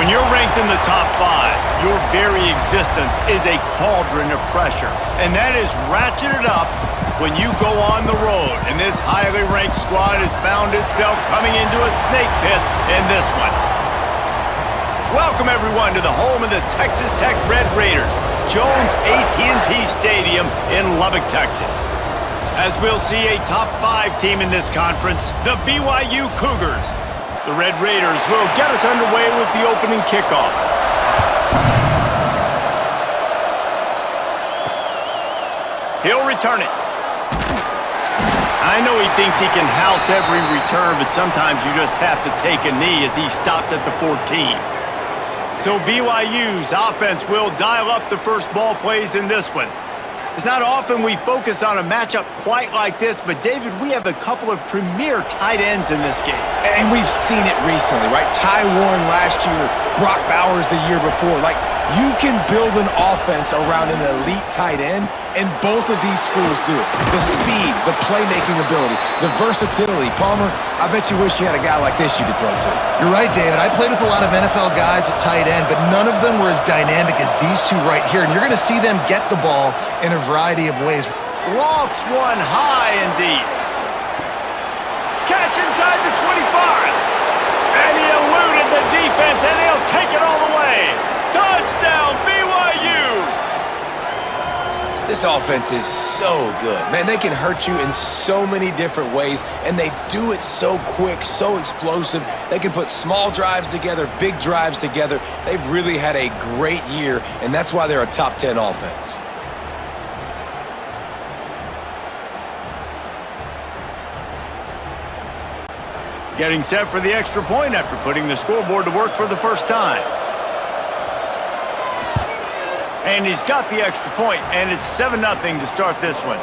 When you're ranked in the top 5, your very existence is a cauldron of pressure. And that is ratcheted up when you go on the road. And this highly ranked squad has found itself coming into a snake pit in this one. Welcome, everyone, to the home of the Texas Tech Red Raiders, Jones AT&T Stadium in Lubbock, Texas. As we'll see a top 5 team in this conference, the BYU Cougars. The Red Raiders will get us underway with the opening kickoff. He'll return it. I know he thinks he can house every return, but sometimes you just have to take a knee as he stopped at the 14. So BYU's offense will dial up the first ball plays in this one. It's not often we focus on a matchup quite like this, but David, we have a couple of premier tight ends in this game. And we've seen it recently, right? Ty Warren last year, Brock Bowers the year before. Like, you can build an offense around an elite tight end, and both of these schools do it. The speed, the playmaking ability, the versatility. Palmer, I bet you wish you had a guy like this you could throw to. You're right, David. I played with a lot of NFL guys at tight end, but none of them were as dynamic as these two right here. And you're going to see them get the ball in a variety of ways. Lofts one high and deep. Catch inside the 25. And he eluded the defense, and he'll take it all the way. Touchdown, BYU! This offense is so good. Man, they can hurt you in so many different ways, and they do it so quick, so explosive. They can put small drives together, big drives together. They've really had a great year, and that's why they're a top 10 offense. Getting set for the extra point after putting the scoreboard to work for the first time. And he's got the extra point, and it's 7-0 to start this one.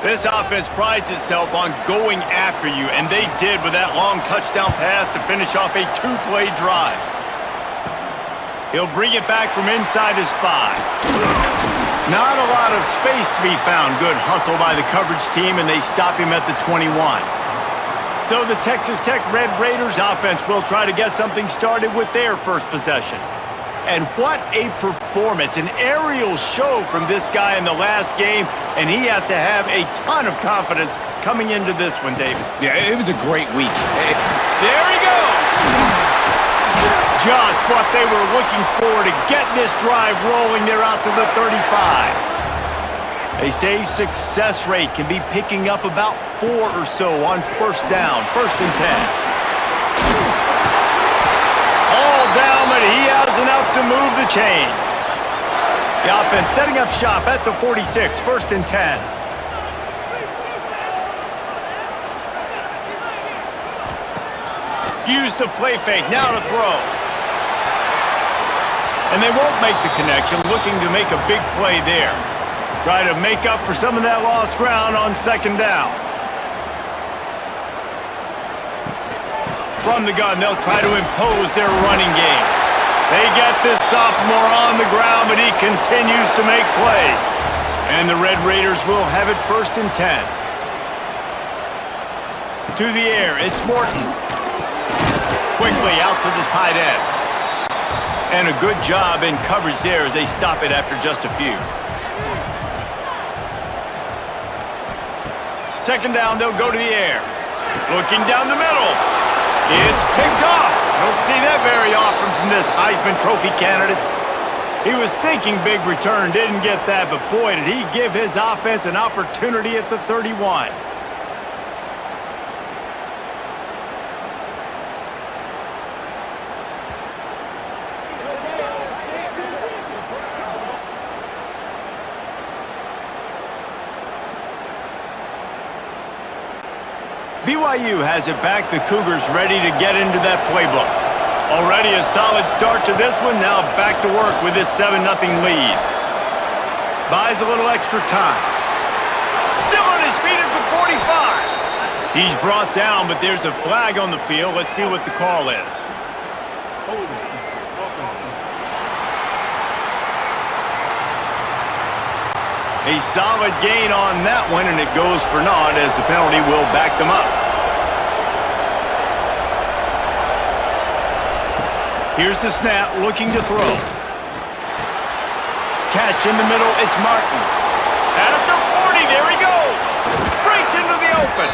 This offense prides itself on going after you, and they did with that long touchdown pass to finish off a 2-play drive. He'll bring it back from inside his 5. Not a lot of space to be found. Good hustle by the coverage team, and they stop him at the 21. So the Texas Tech Red Raiders offense will try to get something started with their first possession. And what a performance, an aerial show from this guy in the last game, and he has to have a ton of confidence coming into this one, David. Yeah, it was a great week. There he goes! Just what they were looking for to get this drive rolling. They're out to the 35. They say success rate can be picking up about 4 or so on first down, 1st and 10. All down, but he has enough to move the chains. The offense setting up shop at the 46, 1st and 10. Use the play fake, now to throw. And they won't make the connection, looking to make a big play there. Try to make up for some of that lost ground on 2nd down. From the gun, they'll try to impose their running game. They get this sophomore on the ground, but he continues to make plays. And the Red Raiders will have it 1st and 10. To the air, it's Morton. Quickly out to the tight end. And a good job in coverage there as they stop it after just a few. 2nd down, they'll go to the air. Looking down the middle. It's picked off. Don't see that very often from this Heisman Trophy candidate. He was thinking big return, didn't get that, but boy, did he give his offense an opportunity at the 31. BYU has it back. The Cougars ready to get into that playbook. Already a solid start to this one. Now back to work with this 7-0 lead. Buys a little extra time. Still on his feet at the 45. He's brought down, but there's a flag on the field. Let's see what the call is. A solid gain on that one, and it goes for naught as the penalty will back them up. Here's the snap, looking to throw. Catch in the middle, it's Martin. At the 40, there he goes. Breaks into the open.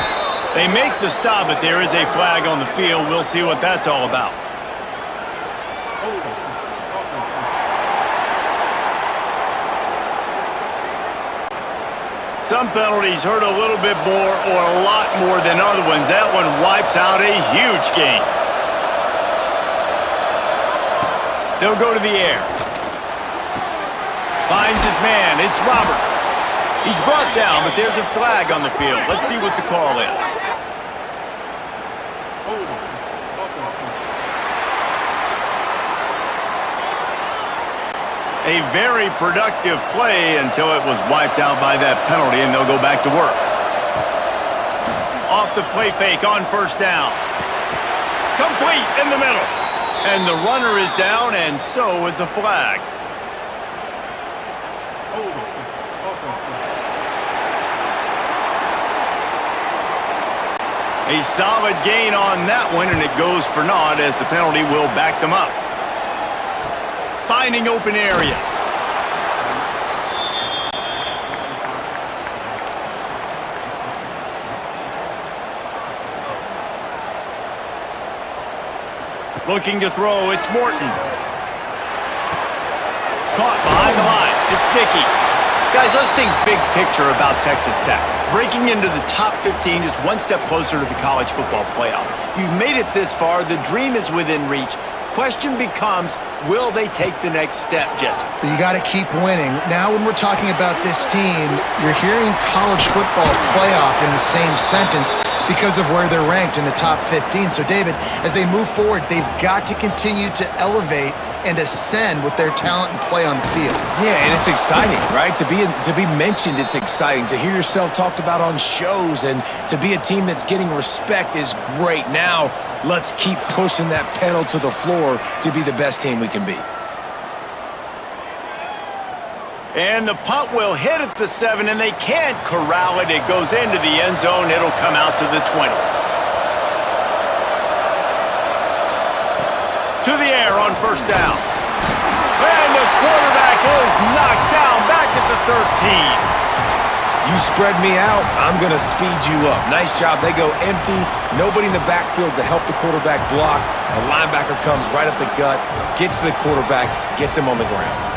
They make the stop, but there is a flag on the field. We'll see what that's all about. Some penalties hurt a little bit more or a lot more than other ones. That one wipes out a huge game. They'll go to the air. Finds his man. It's Roberts. He's brought down, but there's a flag on the field. Let's see what the call is. A very productive play until it was wiped out by that penalty, and they'll go back to work. Off the play fake on first down. Complete in the middle. And the runner is down, and so is a flag. A solid gain on that one, and it goes for naught as the penalty will back them up. Finding open areas. Looking to throw, it's Morton. Caught behind the line, it's Dickey. Guys, let's think big picture about Texas Tech. Breaking into the top 15 is one step closer to the college football playoff. You've made it this far, the dream is within reach. Question becomes, will they take the next step, Jesse? But you got to keep winning. Now when we're talking about this team, you're hearing college football playoff in the same sentence because of where they're ranked in the top 15. So, David, as they move forward, they've got to continue to elevate and ascend with their talent and play on the field. Yeah, and it's exciting, right? To be mentioned, it's exciting. To hear yourself talked about on shows and to be a team that's getting respect is great. Now, let's keep pushing that pedal to the floor to be the best team we can be. And the punt will hit at the 7, and they can't corral it. It goes into the end zone. It'll come out to the 20. To the air on first down. And the quarterback is knocked down back at the 13. You spread me out, I'm going to speed you up. Nice job. They go empty. Nobody in the backfield to help the quarterback block. The linebacker comes right up the gut, gets to the quarterback, gets him on the ground.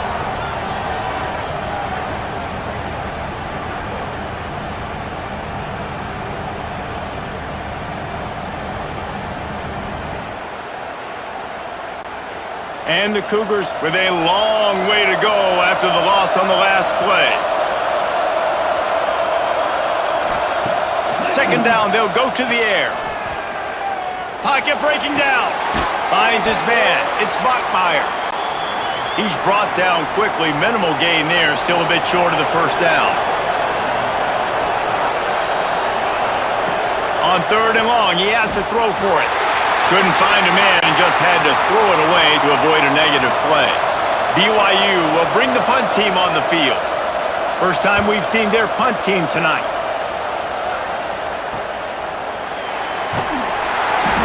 And the Cougars with a long way to go after the loss on the last play. Second down, they'll go to the air. Pocket breaking down. Finds his man. It's Bachmeier. He's brought down quickly. Minimal gain there. Still a bit short of the first down. On third and long, he has to throw for it. Couldn't find a man and just had to throw it away to avoid a negative play. BYU will bring the punt team on the field. First time we've seen their punt team tonight.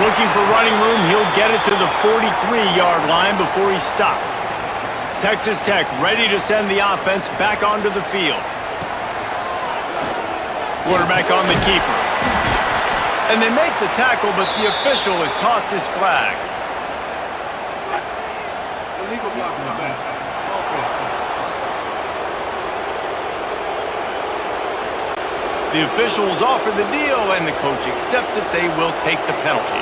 Looking for running room, he'll get it to the 43-yard line before he's stopped. Texas Tech ready to send the offense back onto the field. Quarterback on the keeper. And they make the tackle, but the official has tossed his flag. Illegal block in the back. The officials offer the deal, and the coach accepts it. They will take the penalty.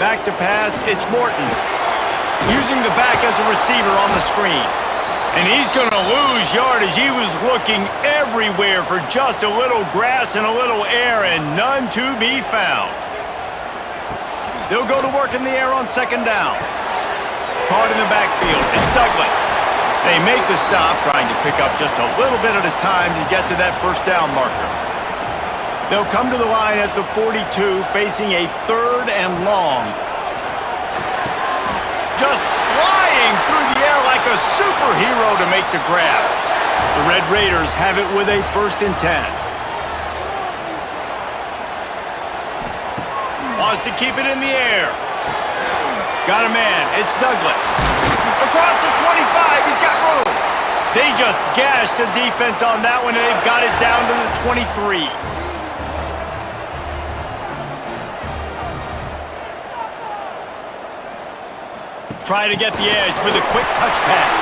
Back to pass, it's Morton. Using the back as a receiver on the screen. And he's going to lose yardage. He was looking everywhere for just a little grass and a little air, and none to be found. They'll go to work in the air on second down. Caught in the backfield. It's Douglas. They make the stop, trying to pick up just a little bit at a time to get to that first down marker. They'll come to the line at the 42, facing a third and long. Just flying through the air like a superhero to make the grab. The Red Raiders have it with a 1st and 10. Wants to keep it in the air. Got a man. It's Douglas. Across the 25. He's got room. They just gashed the defense on that one, and they've got it down to the 23. Try to get the edge with a quick touch pass.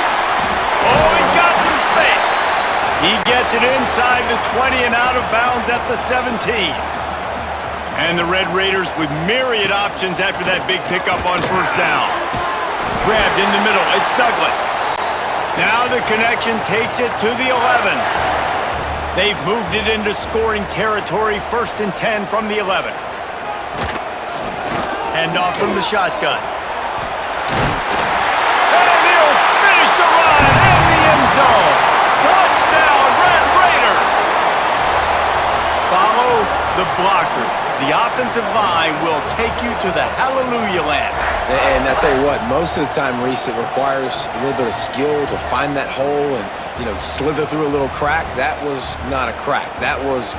Oh, he's got some space. He gets it inside the 20 and out of bounds at the 17. And the Red Raiders with myriad options after that big pickup on first down. Grabbed in the middle. It's Douglas. Now the connection takes it to the 11. They've moved it into scoring territory, 1st and 10 from the 11. Hand off from the shotgun. And he'll finish the run in the end zone. Touchdown, Red Raiders! Follow the blockers. The offensive line will take you to the hallelujah land. And I tell you what, most of the time, Reese, it requires a little bit of skill to find that hole and, slither through a little crack. That was not a crack. That was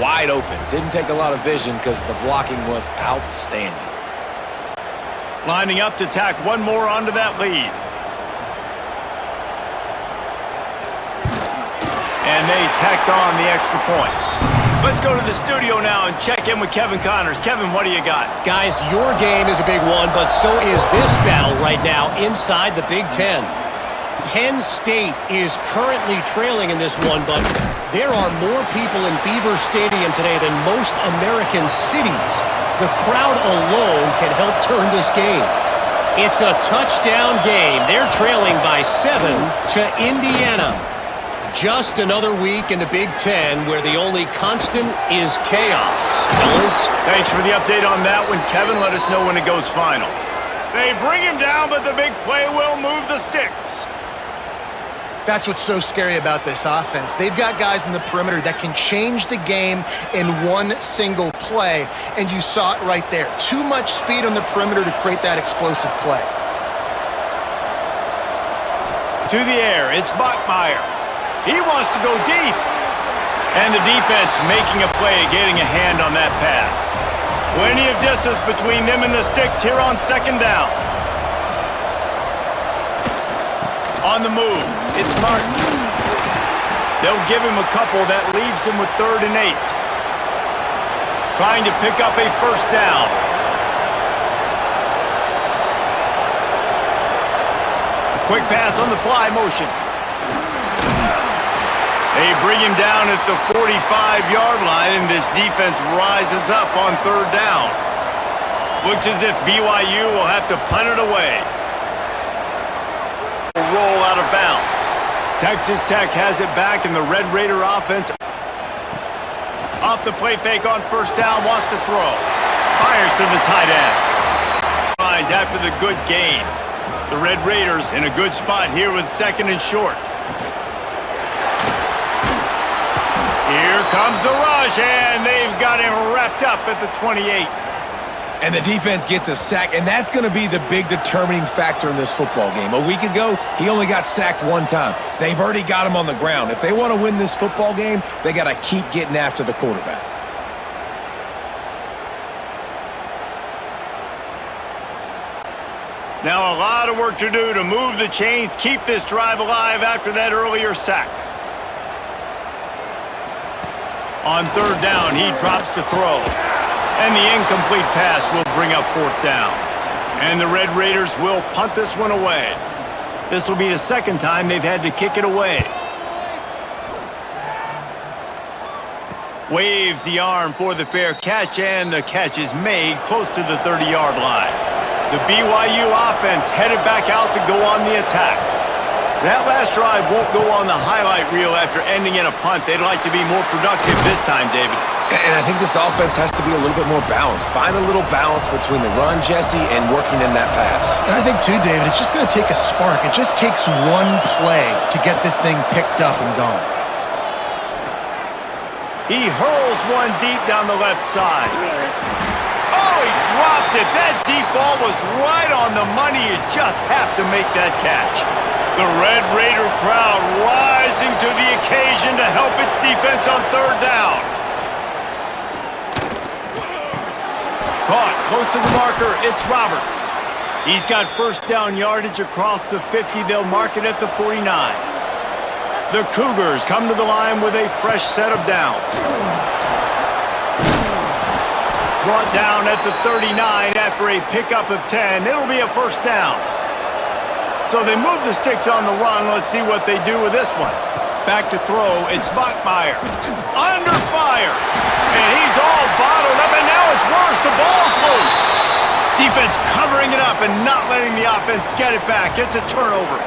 wide open. Didn't take a lot of vision because the blocking was outstanding. Lining up to tack one more onto that lead. And they tacked on the extra point. Let's go to the studio now and check in with Kevin Connors. Kevin, what do you got? Guys, your game is a big one, but so is this battle right now inside the Big Ten. Penn State is currently trailing in this one, but there are more people in Beaver Stadium today than most American cities. The crowd alone can help turn this game. It's a touchdown game. They're trailing by 7 to Indiana. Just another week in the Big Ten where the only constant is chaos. Fellas? Thanks for the update on that one, Kevin. Let us know when it goes final. They bring him down, but the big play will move the sticks. That's what's so scary about this offense. They've got guys in the perimeter that can change the game in one single play, and you saw it right there. Too much speed on the perimeter to create that explosive play. To the air, it's Bachmeier. He wants to go deep. And the defense making a play, getting a hand on that pass. Plenty of distance between them and the sticks here on 2nd down. On the move, it's Martin. They'll give him a couple. That leaves him with 3rd and 8. Trying to pick up a 1st down. Quick pass on the fly motion. They bring him down at the 45-yard line, and this defense rises up on 3rd down. Looks as if BYU will have to punt it away. Roll out of bounds. Texas Tech has it back, and the Red Raider offense off the play fake on 1st down, wants to throw. Fires to the tight end. Finds after the good gain. The Red Raiders in a good spot here with 2nd and short. Here comes the rush, and they've got him wrapped up at the 28. And the defense gets a sack, and that's going to be the big determining factor in this football game. A week ago, he only got sacked 1 time. They've already got him on the ground. If they want to win this football game, they got to keep getting after the quarterback. Now a lot of work to do to move the chains, keep this drive alive after that earlier sack. On 3rd down, he drops to throw. And the incomplete pass will bring up 4th down. And the Red Raiders will punt this one away. This will be the 2nd time they've had to kick it away. Waves the arm for the fair catch, and the catch is made close to the 30-yard line. The BYU offense headed back out to go on the attack. That last drive won't go on the highlight reel after ending in a punt. They'd like to be more productive this time, David. And I think this offense has to be a little bit more balanced. Find a little balance between the run, Jesse, and working in that pass. And I think, too, David, it's just going to take a spark. It just takes one play to get this thing picked up and going. He hurls one deep down the left side. Oh, he dropped it. That deep ball was right on the money. You just have to make that catch. The Red Raider crowd rising to the occasion to help its defense on 3rd down. Caught close to the marker, it's Roberts. He's got first down yardage across the 50. They'll mark it at the 49. The Cougars come to the line with a fresh set of downs. Brought down at the 39 after a pickup of 10. It'll be a first down. So they move the sticks on the run. Let's see what they do with this one. Back to throw. It's Bachmeier. Under fire. And he's all bottled up, and now it's worse. The ball's loose. Defense covering it up and not letting the offense get it back. It's a turnover.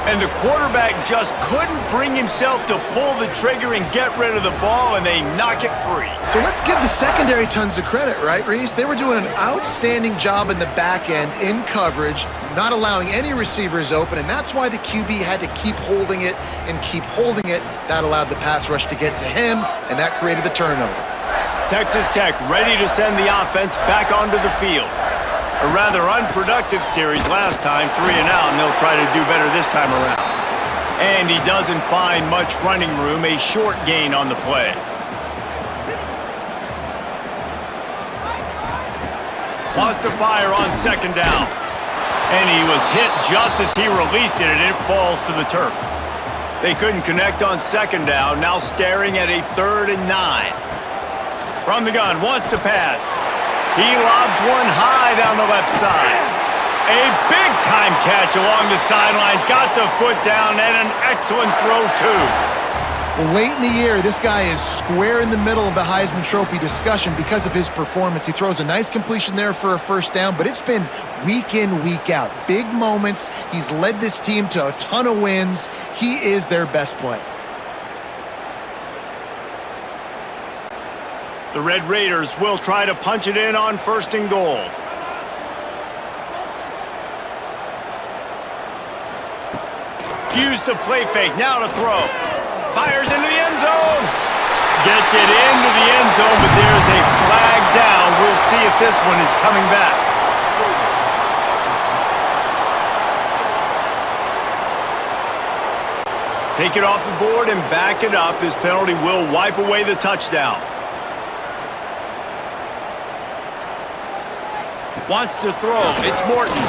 And the quarterback just couldn't bring himself to pull the trigger and get rid of the ball, and they knock it free. So let's give the secondary tons of credit, right, Reese? They were doing an outstanding job in the back end in coverage, not allowing any receivers open, and that's why the QB had to keep holding it and keep holding it. That allowed the pass rush to get to him, and that created the turnover. Texas Tech ready to send the offense back onto the field. A rather unproductive series last time, 3 and out, and they'll try to do better this time around. And he doesn't find much running room, a short gain on the play. Lost to fire on second down. And he was hit just as he released it, and it falls to the turf. They couldn't connect on second down, now staring at a 3rd and 9. From the gun, wants to pass. He lobs one high down the left side. A big-time catch along the sidelines. Got the foot down and an excellent throw, too. Well, late in the year, this guy is square in the middle of the Heisman Trophy discussion because of his performance. He throws a nice completion there for a first down, but it's been week in, week out. Big moments. He's led this team to a ton of wins. He is their best player. The Red Raiders will try to punch it in on 1st and goal. Use the play fake, now to throw. Fires into the end zone. Gets it into the end zone, but there's a flag down. We'll see if this one is coming back. Take it off the board and back it up. This penalty will wipe away the touchdown. Wants to throw. It's Morton. Able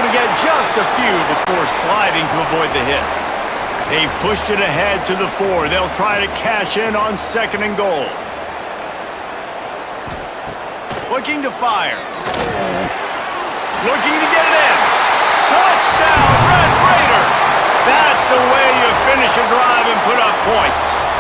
to get just a few before sliding to avoid the hits. They've pushed it ahead to the 4. They'll try to cash in on 2nd and goal. Looking to fire. Looking to get it in. Touchdown, Red Raiders! That's the way you finish a drive and put up points.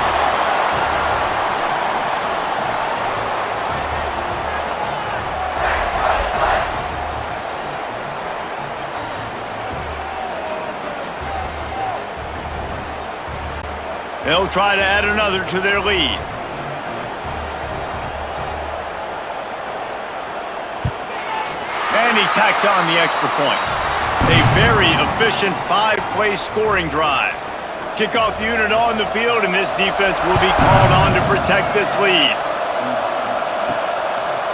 They'll try to add another to their lead. And he tacks on the extra point. A very efficient 5-play scoring drive. Kickoff unit on the field, and this defense will be called on to protect this lead.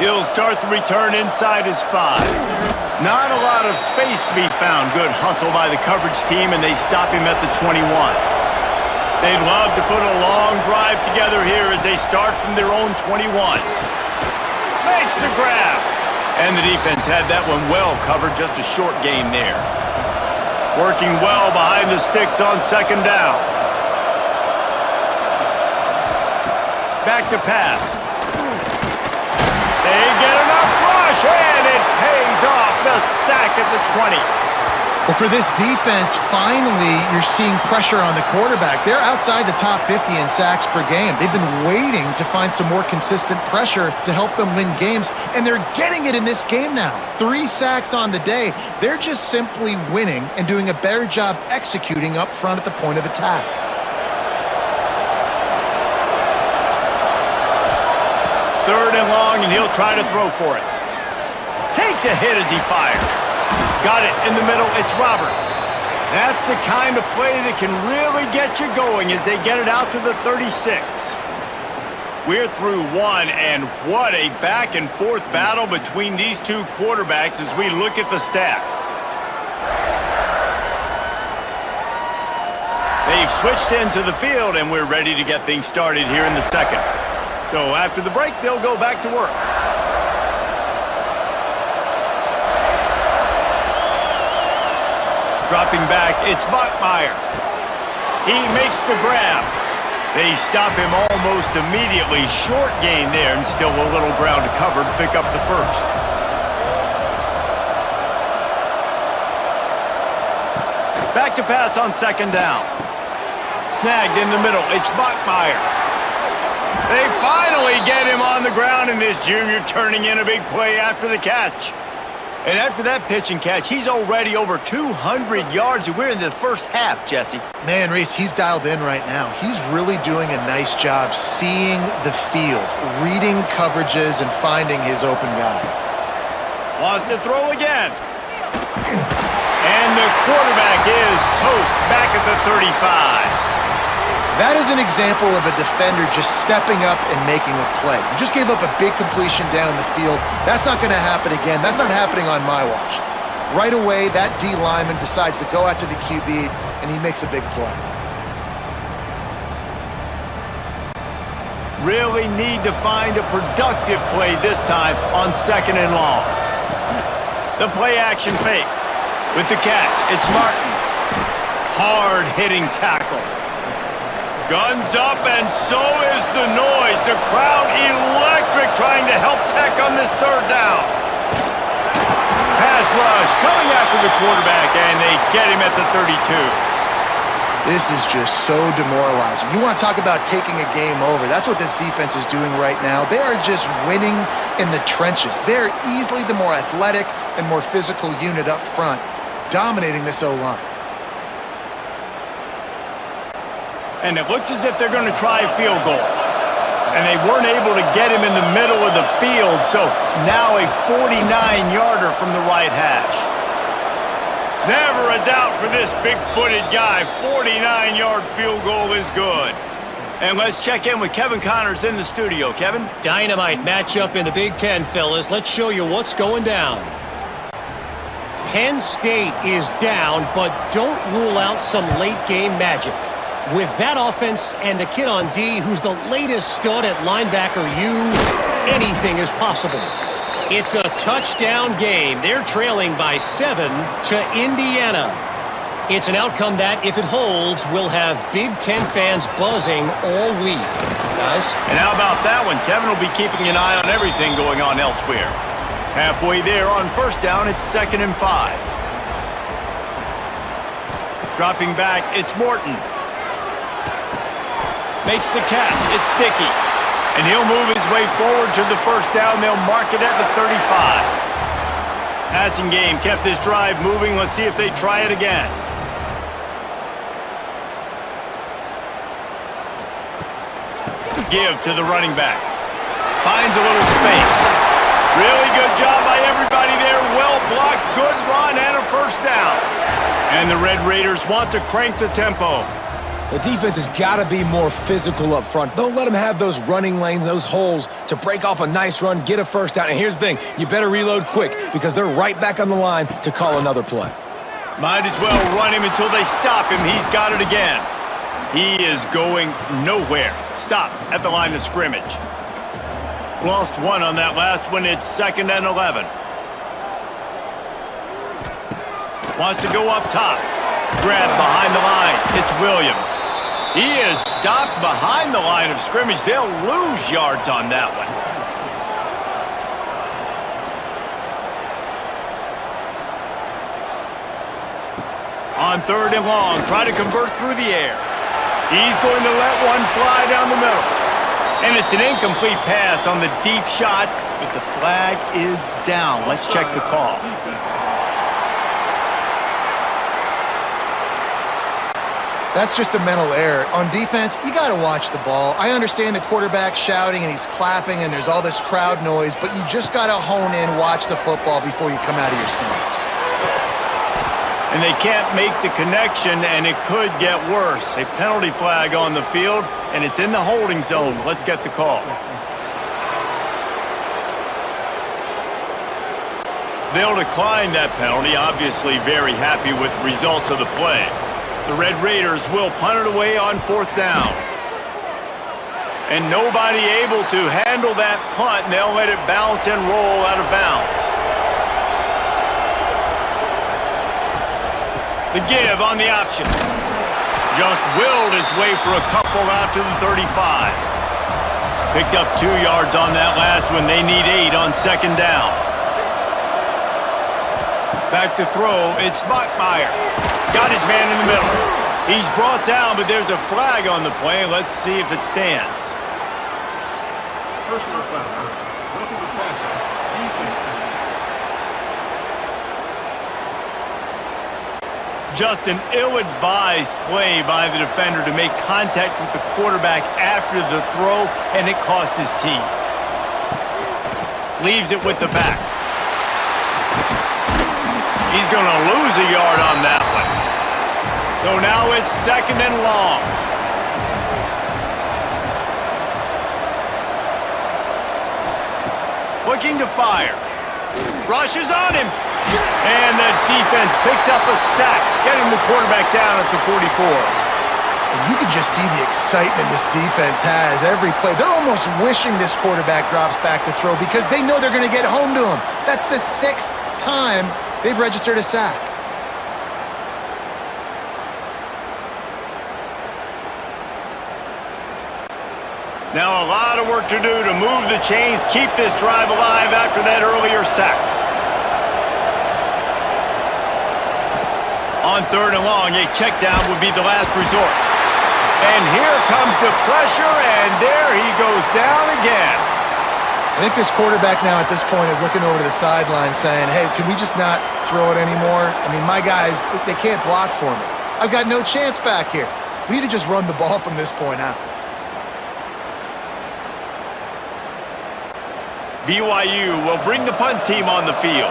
He'll start the return inside his 5. Not a lot of space to be found. Good hustle by the coverage team, and they stop him at the 21. They'd love to put a long drive together here as they start from their own 21. Makes the grab. And the defense had that one well covered, just a short game there. Working well behind the sticks on 2nd down. Back to pass. They get enough rush, and it pays off. The sack at the 20. Well, for this defense, finally, you're seeing pressure on the quarterback. They're outside the top 50 in sacks per game. They've been waiting to find some more consistent pressure to help them win games, and they're getting it in this game now. 3 sacks on the day. They're just simply winning and doing a better job executing up front at the point of attack. Third and long, and he'll try to throw for it. Takes a hit as he fires. Got it in the middle. It's Roberts. That's the kind of play that can really get you going as they get it out to the 36. We're through 1, and what a back-and-forth battle between these two quarterbacks as we look at the stats. They've switched into the field, and we're ready to get things started here in the 2nd. So after the break, they'll go back to work. Dropping back, it's Buckmeyer. He makes the grab. They stop him almost immediately. Short gain there, and still a little ground to cover to pick up the first. Back to pass on second down. Snagged in the middle. It's Buckmeyer. They finally get him on the ground, and this junior turning in a big play after the catch. And after that pitch and catch, he's already over 200 yards, and we're in the first half, Jesse. Man, Reese, he's dialed in right now. He's really doing a nice job seeing the field, reading coverages, and finding his open guy. Wants to throw again. And the quarterback is toast back at the 35. That is an example of a defender just stepping up and making a play. You just gave up a big completion down the field. That's not going to happen again. That's not happening on my watch. Right away, that D lineman decides to go after the QB, and he makes a big play. Really need to find a productive play this time on second and long. The play action fake. With the catch, it's Martin. Hard-hitting tackle. Guns up, and so is the noise. The crowd electric trying to help Tech on this third down. Pass rush coming after the quarterback, and they get him at the 32. This is just so demoralizing. You want to talk about taking a game over. That's what this defense is doing right now. They are just winning in the trenches. They're easily the more athletic and more physical unit up front, dominating this O-line. And it looks as if they're going to try a field goal. And they weren't able to get him in the middle of the field, so now a 49-yarder from the right hash. Never a doubt for this big-footed guy. 49-yard field goal is good. And let's check in with Kevin Connors in the studio. Kevin? Dynamite matchup in the Big Ten, fellas. Let's show you what's going down. Penn State is down, but don't rule out some late-game magic. With that offense and the kid on D, who's the latest stud at linebacker, anything is possible. It's a touchdown game. They're trailing by 7 to Indiana. It's an outcome that, if it holds, will have Big Ten fans buzzing all week. Guys? And how about that one? Kevin will be keeping an eye on everything going on elsewhere. Halfway there on first down, it's 2nd and 5. Dropping back, it's Morton. Makes the catch. It's Sticky. And he'll move his way forward to the first down. They'll mark it at the 35. Passing game kept this drive moving. Let's see if they try it again. Give to the running back. Finds a little space. Really good job by everybody there. Well blocked. Good run and a first down. And the Red Raiders want to crank the tempo. The defense has got to be more physical up front. Don't let them have those running lanes, those holes to break off a nice run, get a first down. And here's the thing, you better reload quick because they're right back on the line to call another play. Might as well run him until they stop him. He's got it again. He is going nowhere. Stop at the line of scrimmage. Lost one on that last one. It's 2nd and 11. Wants to go up top. Grab behind the line. It's Williams. He is stopped behind the line of scrimmage. They'll lose yards on that one. On 3rd and long, try to convert through the air. He's going to let one fly down the middle. And it's an incomplete pass on the deep shot, but the flag is down. Let's check the call. That's just a mental error. On defense, you got to watch the ball. I understand the quarterback shouting and he's clapping and there's all this crowd noise, but you just got to hone in, watch the football before you come out of your stance. And they can't make the connection, and it could get worse. A penalty flag on the field, and it's in the holding zone. Let's get the call. They'll decline that penalty, obviously very happy with the results of the play. The Red Raiders will punt it away on 4th down. And nobody able to handle that punt, and they'll let it bounce and roll out of bounds. The give on the option. Just willed his way for a couple out to the 35. Picked up 2 yards on that last one. They need 8 on second down. Back to throw. It's Bachmeier. Got his man in the middle. He's brought down, but there's a flag on the play. Let's see if it stands. Personal foul. Roughing the passer. Defense. Just an ill-advised play by the defender to make contact with the quarterback after the throw, and it cost his team. Leaves it with the back. He's going to lose a yard on that one. So now it's second and long. Looking to fire. Rushes on him. And the defense picks up a sack, getting the quarterback down at the 44. And you can just see the excitement this defense has every play. They're almost wishing this quarterback drops back to throw because they know they're going to get home to him. That's the 6th time they've registered a sack. Now a lot of work to do to move the chains, keep this drive alive after that earlier sack. On third and long, a check down would be the last resort. And here comes the pressure, and there he goes down again. I think this quarterback now at this point is looking over to the sideline saying, hey, can we just not throw it anymore? I mean, my guys, they can't block for me. I've got no chance back here. We need to just run the ball from this point out. BYU will bring the punt team on the field.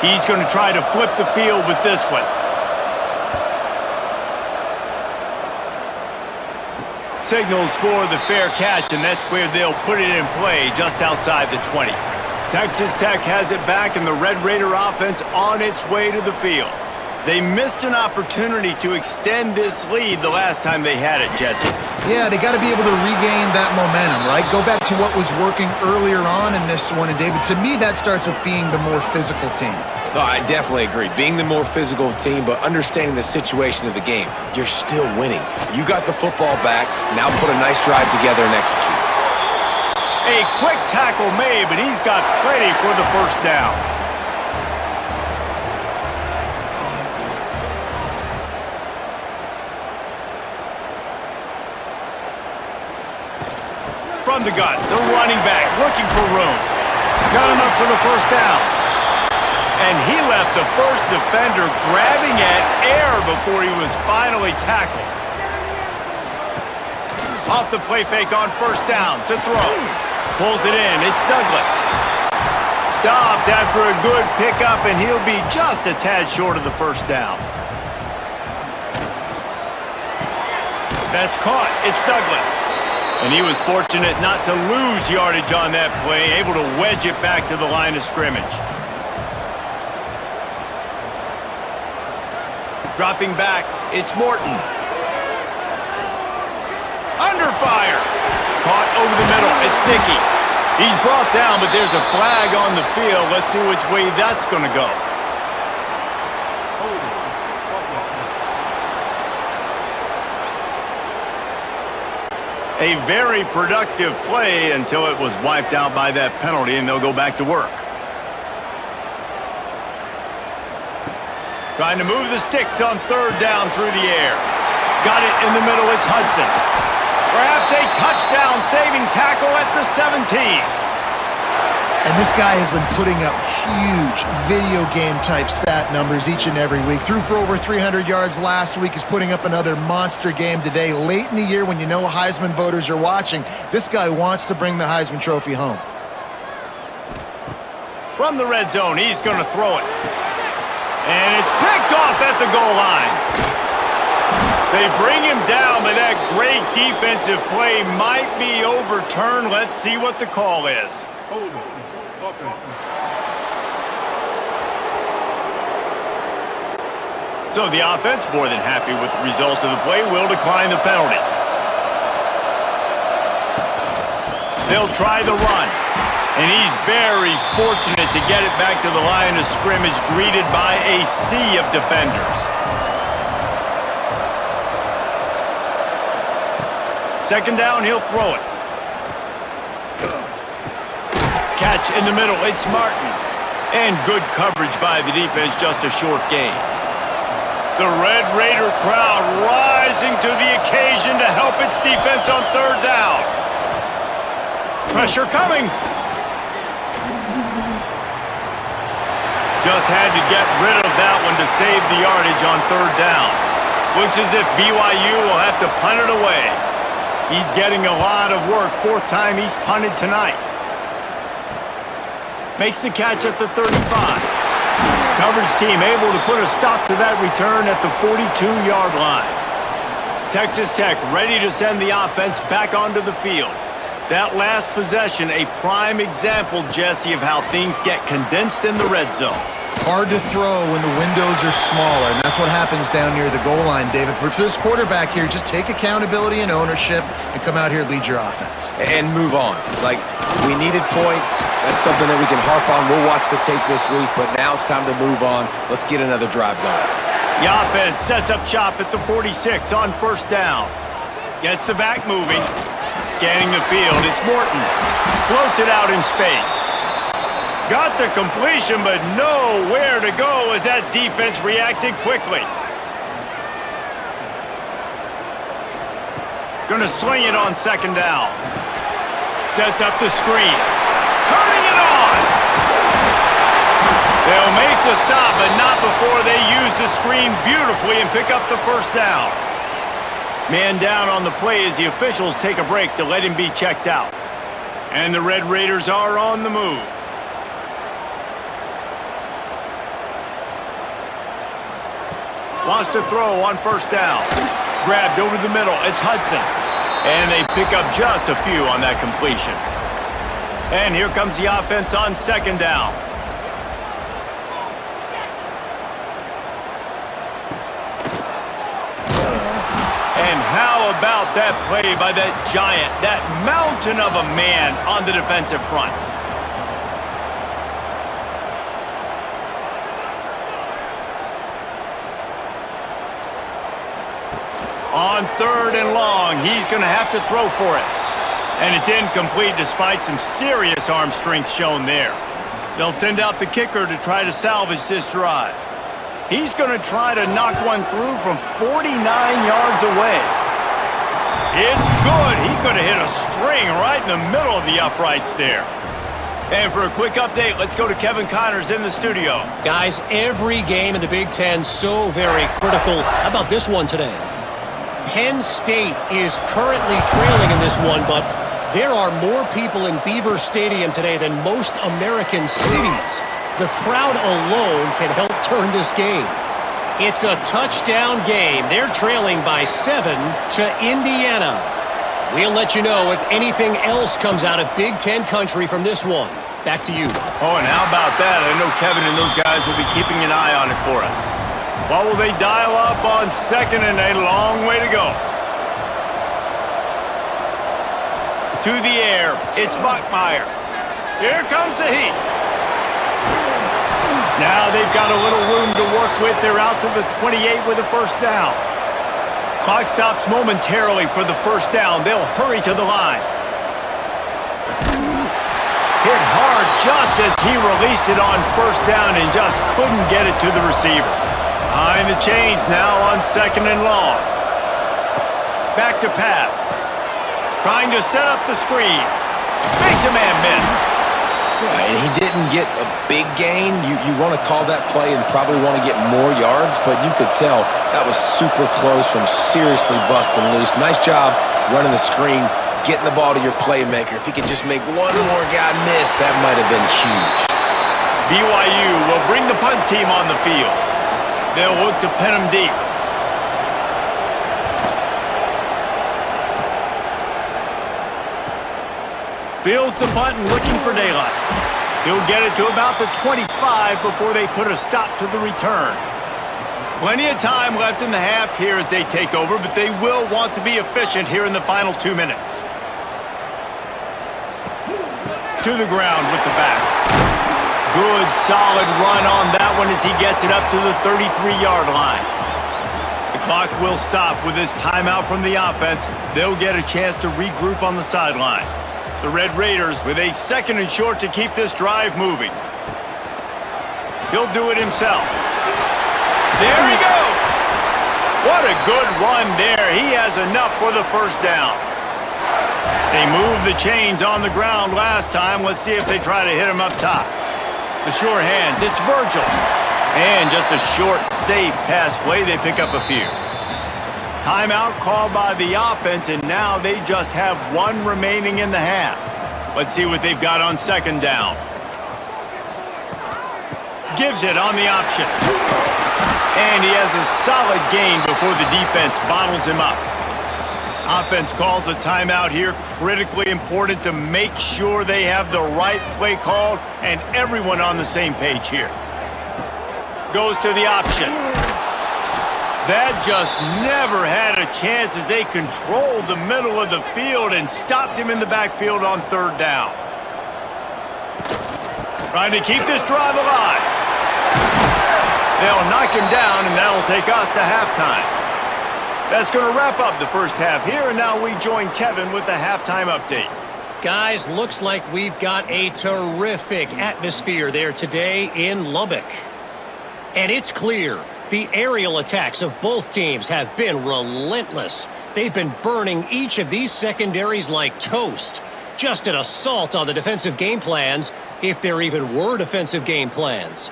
He's going to try to flip the field with this one. Signals for the fair catch, and that's where they'll put it in play, just outside the 20. Texas Tech has it back, and the Red Raider offense on its way to the field. They missed an opportunity to extend this lead the last time they had it, Jesse. Yeah, they got to be able to regain that momentum, right? Go back to what was working earlier on in this one, and David, to me, that starts with being the more physical team. No, I definitely agree. Being the more physical team, but understanding the situation of the game. You're still winning. You got the football back. Now put a nice drive together and execute. A quick tackle made, but he's got plenty for the first down. From the gun, the running back looking for room. Got enough for the first down. And he left the first defender grabbing at air before he was finally tackled. Off the play fake on first down to throw. Pulls it in. It's Douglas. Stopped after a good pickup, and he'll be just a tad short of the first down. That's caught. It's Douglas. And he was fortunate not to lose yardage on that play, able to wedge it back to the line of scrimmage. Dropping back, it's Morton. Under fire. Caught over the middle, it's Nicky. He's brought down, but there's a flag on the field. Let's see which way that's going to go. A very productive play until it was wiped out by that penalty, and they'll go back to work. Trying to move the sticks on third down through the air. Got it in the middle, it's Hudson. Perhaps a touchdown-saving tackle at the 17. And this guy has been putting up huge video game-type stat numbers each and every week. Threw for over 300 yards last week. He's putting up another monster game today. Late in the year when you know Heisman voters are watching, this guy wants to bring the Heisman Trophy home. From the red zone, he's going to throw it. And it's picked off at the goal line. They bring him down, but that great defensive play might be overturned. Let's see what the call is. Hold on. So the offense, more than happy with the result of the play, will decline the penalty. They'll try the run. And he's very fortunate to get it back to the line of scrimmage, greeted by a sea of defenders. Second down, he'll throw it. Catch in the middle, it's Martin. And good coverage by the defense, just a short gain. The Red Raider crowd rising to the occasion to help its defense on third down. Pressure coming. Just had to get rid of that one to save the yardage on third down. Looks as if BYU will have to punt it away. He's getting a lot of work. Fourth time he's punted tonight. Makes the catch at the 35. Coverage team able to put a stop to that return at the 42-yard line. Texas Tech ready to send the offense back onto the field. That last possession, a prime example, Jesse, of how things get condensed in the red zone. Hard to throw when the windows are smaller, and that's what happens down near the goal line, David. But for this quarterback here, just take accountability and ownership and come out here and lead your offense. And move on. Like, we needed points. That's something that we can harp on. We'll watch the tape this week, but now it's time to move on. Let's get another drive going. The offense sets up shop at the 46 on first down. Gets the back moving. Scanning the field, it's Morton. Floats it out in space. Got the completion, but nowhere to go as that defense reacted quickly. Gonna sling it on second down. Sets up the screen. Turning it on! They'll make the stop, but not before they use the screen beautifully and pick up the first down. Man down on the play as the officials take a break to let him be checked out. And the Red Raiders are on the move. Wants to throw on first down. Grabbed over the middle, it's Hudson. And they pick up just a few on that completion. And here comes the offense on second down. And how about that play by that giant, that mountain of a man on the defensive front? On third and long, he's going to have to throw for it. And it's incomplete despite some serious arm strength shown there. They'll send out the kicker to try to salvage this drive. He's going to try to knock one through from 49 yards away. It's good. He could have hit a string right in the middle of the uprights there. And for a quick update, let's go to Kevin Connors in the studio. Guys, every game in the Big Ten so very critical. How about this one today? Penn State is currently trailing in this one, but there are more people in Beaver Stadium today than most American cities. The crowd alone can help turn this game. It's a touchdown game. They're trailing by 7 to Indiana. We'll let you know if anything else comes out of Big Ten country from this one. Back to you. Oh, and how about that? I know Kevin and those guys will be keeping an eye on it for us. What will they dial up on second and a long way to go? To the air, it's Buckmeyer. Here comes the heat. Now they've got a little room to work with. They're out to the 28 with a first down. Clock stops momentarily for the first down. They'll hurry to the line. Hit hard just as he released it on first down and just couldn't get it to the receiver. Behind the chains now on second and long. Back to pass. Trying to set up the screen. Makes a man miss. Right, he didn't get a big gain. You want to call that play and probably want to get more yards, but you could tell that was super close from seriously busting loose. Nice job running the screen, getting the ball to your playmaker. If he could just make one more guy miss, that might have been huge. BYU will bring the punt team on the field. They'll look to pin him deep. Fields the punt and looking for daylight. He'll get it to about the 25 before they put a stop to the return. Plenty of time left in the half here as they take over, but they will want to be efficient here in the final 2 minutes. To the ground with the back. Good, solid run on that one as he gets it up to the 33-yard line. The Clock will stop with this timeout from the offense. They'll get a chance to regroup on the sideline. The Red Raiders with a 2nd and short to keep this drive moving. He'll do it himself. There he goes! What a good run there. He has enough for the first down. They moved the chains on the ground last time. Let's see if they try to hit him up top. The sure hands, it's Virgil. And just a short, safe pass play, they pick up a few. Timeout called by the offense, and now they just have 1 remaining in the half. Let's see what they've got on 2nd down. Gives it on the option. And he has a solid gain before the defense bottles him up. Offense calls a timeout here. Critically important to make sure they have the right play called and everyone on the same page here. Goes to the option. That just never had a chance as they controlled the middle of the field and stopped him in the backfield on 3rd down. Trying to keep this drive alive. They'll knock him down, and that'll take us to halftime. That's going to wrap up the first half here, and now we join Kevin with the halftime update. Guys, looks like we've got a terrific atmosphere there today in Lubbock. And it's clear the aerial attacks of both teams have been relentless. They've been burning each of these secondaries like toast. Just an assault on the defensive game plans, if there even were defensive game plans.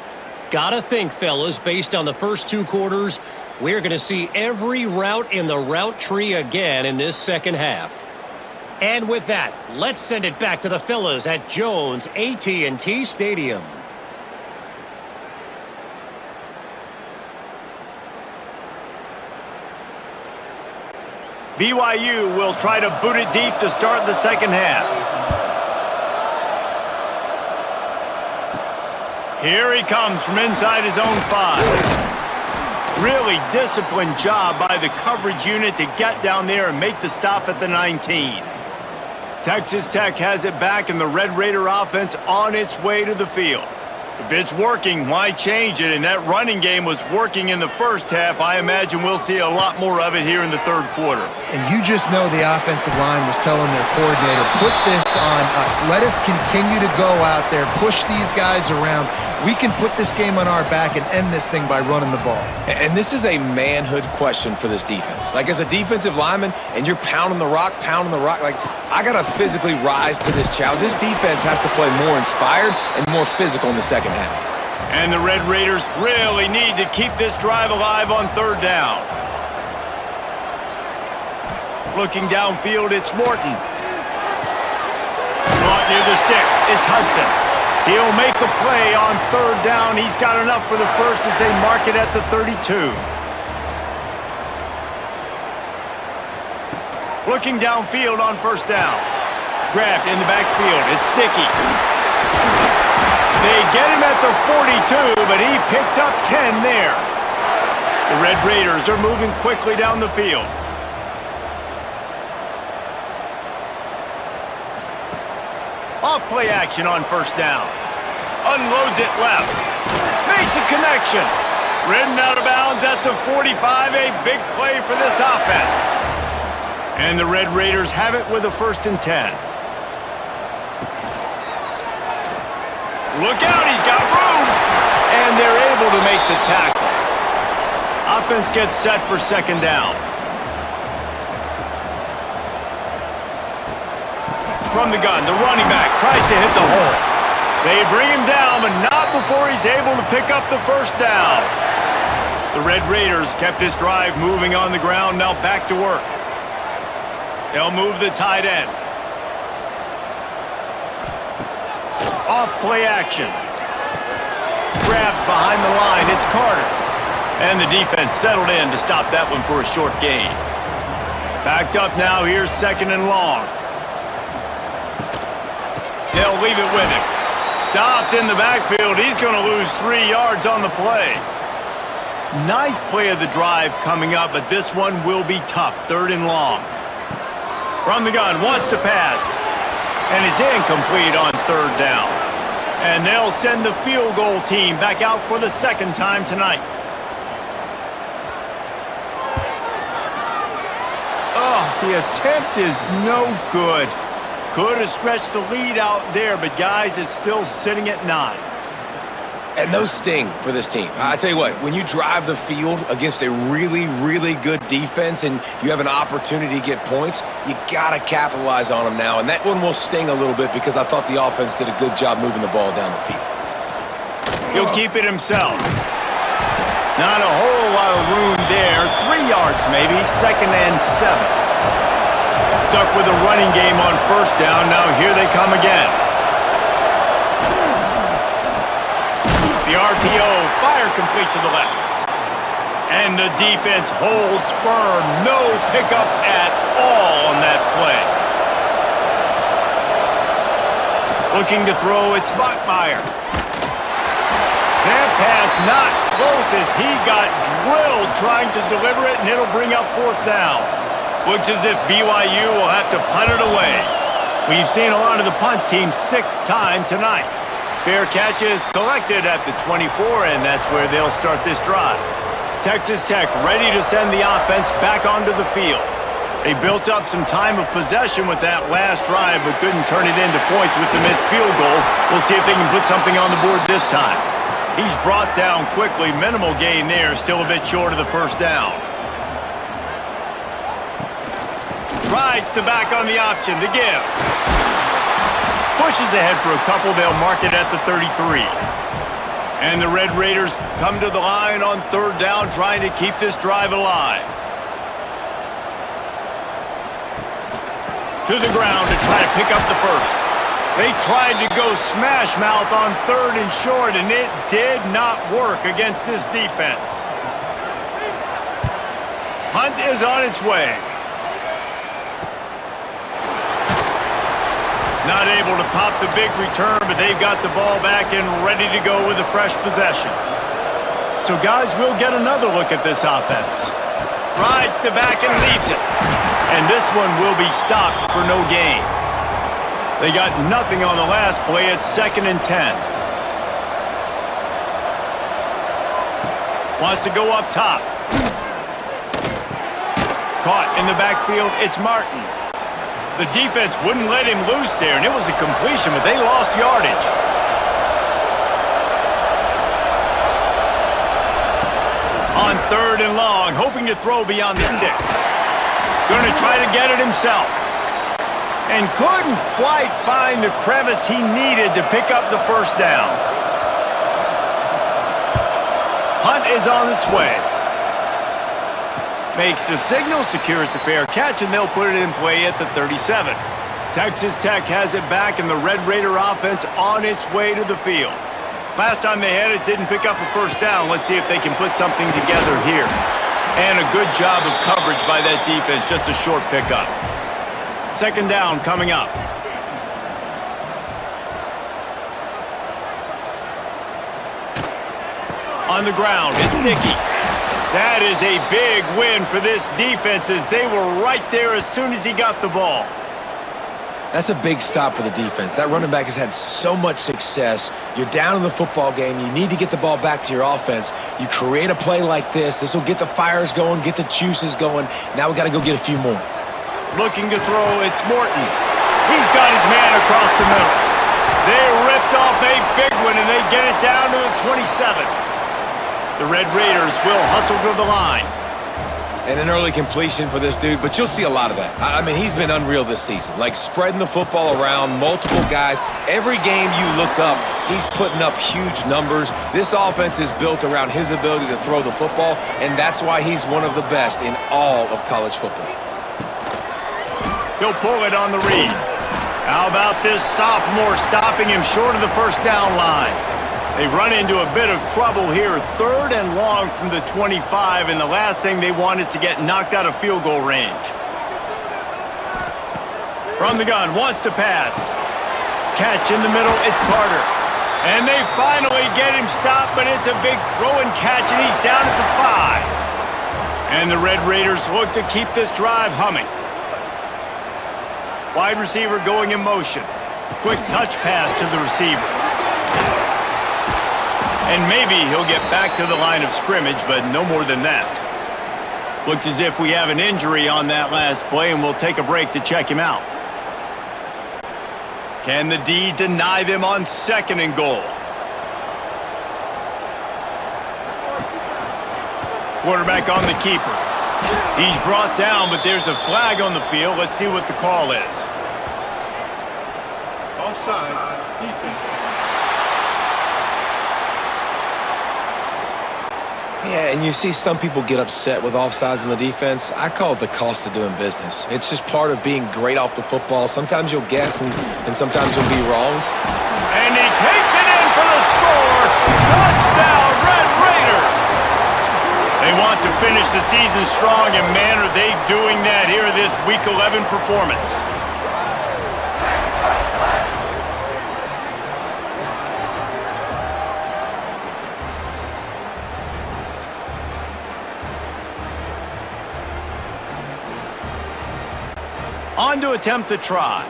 Gotta think, fellas, based on the first 2 quarters, we're going to see every route in the route tree again in this second half. And with that, let's send it back to the fellas at Jones AT&T Stadium. BYU will try to boot it deep to start the second half. Here he comes from inside his own 5. Really disciplined job by the coverage unit to get down there and make the stop at the 19. Texas Tech has it back, and the Red Raider offense on its way to the field. If it's working, why change it? And that running game was working in the first half. I imagine we'll see a lot more of it here in the 3rd quarter. And you just know the offensive line was telling their coordinator, put this on us. Let us continue to go out there, push these guys around. We can put this game on our back and end this thing by running the ball. And this is a manhood question for this defense. Like, as a defensive lineman, and you're pounding the rock, like, I got to physically rise to this challenge. This defense has to play more inspired and more physical in the second half. And the Red Raiders really need to keep this drive alive on 3rd down. Looking downfield, it's Morton. Caught near the sticks, it's Hudson. He'll make a play on 3rd down. He's got enough for the first as they mark it at the 32. Looking downfield on 1st down. Grabbed in the backfield. It's Sticky. They get him at the 42, but he picked up 10 there. The Red Raiders are moving quickly down the field. Off play action on 1st down. Unloads it left. Makes a connection. Ridden out of bounds at the 45. A big play for this offense. And the Red Raiders have it with a 1st and 10. Look out, he's got room. And they're able to make the tackle. Offense gets set for 2nd down. From the gun, the running back tries to hit the hole. They bring him down, but not before he's able to pick up the 1st down. The Red Raiders kept this drive moving on the ground, now back to work. They'll move the tight end. Off play action. Grabbed behind the line, it's Carter. And the defense settled in to stop that one for a short gain. Backed up now, here's 2nd and long. They'll leave it with him. Stopped in the backfield. He's going to lose 3 yards on the play. 9th play of the drive coming up, but this one will be tough. 3rd and long. From the gun, wants to pass. And it's incomplete on 3rd down. And they'll send the field goal team back out for the 2nd time tonight. The attempt is no good. Could have stretched the lead out there, but guys, it's still sitting at 9. And those sting for this team. I tell you what, when you drive the field against a really, really good defense and you have an opportunity to get points, you got to capitalize on them now. And that one will sting a little bit because I thought the offense did a good job moving the ball down the field. He'll keep it himself. Not a whole lot of room there. 3 yards maybe, 2nd and 7. Stuck with a running game on 1st down. Now here they come again. The RPO, fire complete to the left. And the defense holds firm. No pickup at all on that play. Looking to throw, it's Bachmeier. That pass not close as he got drilled trying to deliver it, and it'll bring up 4th down. Looks as if BYU will have to punt it away. We've seen a lot of the punt team 6th time tonight. Fair catch is collected at the 24, and that's where they'll start this drive. Texas Tech ready to send the offense back onto the field. They built up some time of possession with that last drive, but couldn't turn it into points with the missed field goal. We'll see if they can put something on the board this time. He's brought down quickly. Minimal gain there, still a bit short of the 1st down. Rides to back on the option to give. Pushes ahead for a couple. They'll mark it at the 33. And the Red Raiders come to the line on 3rd down, trying to keep this drive alive. To the ground to try to pick up the 1st. They tried to go smash mouth on 3rd and short, and it did not work against this defense. Punt is on its way. Not able to pop the big return, but they've got the ball back and ready to go with a fresh possession. So, guys, we'll get another look at this offense. Rides to back and leaves it. And this one will be stopped for no gain. They got nothing on the last play. It's 2nd and 10. Wants to go up top. Caught in the backfield. It's Martin. The defense wouldn't let him loose there, and it was a completion, but they lost yardage. On 3rd and long, hoping to throw beyond the sticks. Going to try to get it himself. And couldn't quite find the crevice he needed to pick up the 1st down. Punt is on its way. Makes the signal, secures the fair catch, and they'll put it in play at the 37. Texas Tech has it back, and the Red Raider offense on its way to the field. Last time they had it, didn't pick up a 1st down. Let's see if they can put something together here. And a good job of coverage by that defense, just a short pickup. 2nd down coming up. On the ground, it's Nicky. That is a big win for this defense as they were right there as soon as he got the ball. That's a big stop for the defense. That running back has had so much success. You're down in the football game. You need to get the ball back to your offense. You create a play like this. This will get the fires going, get the juices going. Now we got to go get a few more. Looking to throw, it's Morton. He's got his man across the middle. They ripped off a big one, and they get it down to the 27. The Red Raiders will hustle to the line. And an early completion for this dude, but you'll see a lot of that. I mean, he's been unreal this season. Like, spreading the football around, multiple guys. Every game you look up, he's putting up huge numbers. This offense is built around his ability to throw the football, and that's why he's one of the best in all of college football. He'll pull it on the read. How about this sophomore stopping him short of the 1st down line? They run into a bit of trouble here, 3rd and long from the 25, and the last thing they want is to get knocked out of field goal range. From the gun, wants to pass. Catch in the middle, it's Carter. And they finally get him stopped, but it's a big throw and catch, and he's down at the 5. And the Red Raiders look to keep this drive humming. Wide receiver going in motion. Quick touch pass to the receiver. And maybe he'll get back to the line of scrimmage, but no more than that. Looks as if we have an injury on that last play, and we'll take a break to check him out. Can the D deny them on 2nd and goal? Quarterback on the keeper. He's brought down, but there's a flag on the field. Let's see what the call is. Offside, defense. Yeah, and you see some people get upset with offsides in the defense. I call it the cost of doing business. It's just part of being great off the football. Sometimes you'll guess, and sometimes you'll be wrong. And he takes it in for the score. Touchdown, Red Raiders! They want to finish the season strong, and man, are they doing that here in this Week 11 performance. On to attempt the try.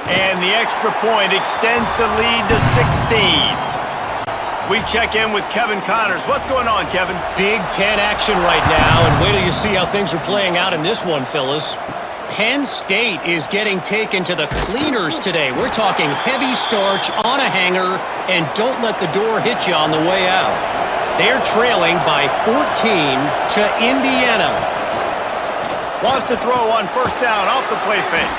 And the extra point extends the lead to 16. We check in with Kevin Connors. What's going on, Kevin? Big Ten action right now, and wait till you see how things are playing out in this one, fellas. Penn State is getting taken to the cleaners today. We're talking heavy starch on a hanger, and don't let the door hit you on the way out. They're trailing by 14 to Indiana. Wants to throw on 1st down off the play fake.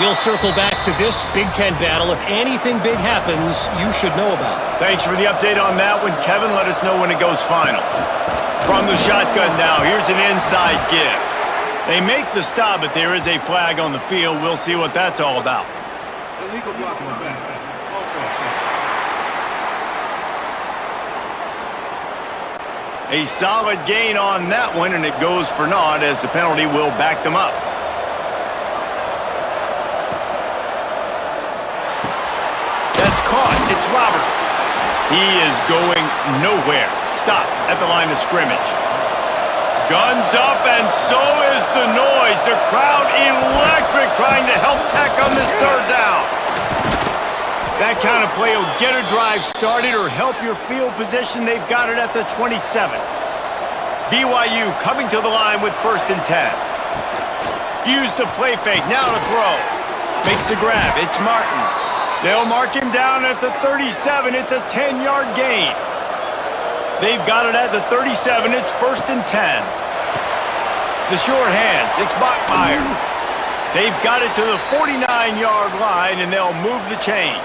We'll circle back to this Big Ten battle. If anything big happens, you should know about it. Thanks for the update on that one, Kevin. Let us know when it goes final. From the shotgun now, here's an inside give. They make the stop, but there is a flag on the field. We'll see what that's all about. Illegal block in the back. A solid gain on that one, and it goes for naught as the penalty will back them up. That's caught. It's Roberts. He is going nowhere. Stop at the line of scrimmage. Guns up, and so is the noise. The crowd electric trying to help Tech on this 3rd down. That kind of play will get a drive started or help your field position. They've got it at the 27. BYU coming to the line with 1st and 10. Use the play fake. Now to throw. Makes the grab. It's Martin. They'll mark him down at the 37. It's a 10-yard gain. They've got it at the 37. It's 1st and 10. The short hands. It's Bachmeier. They've got it to the 49-yard line, and they'll move the chains.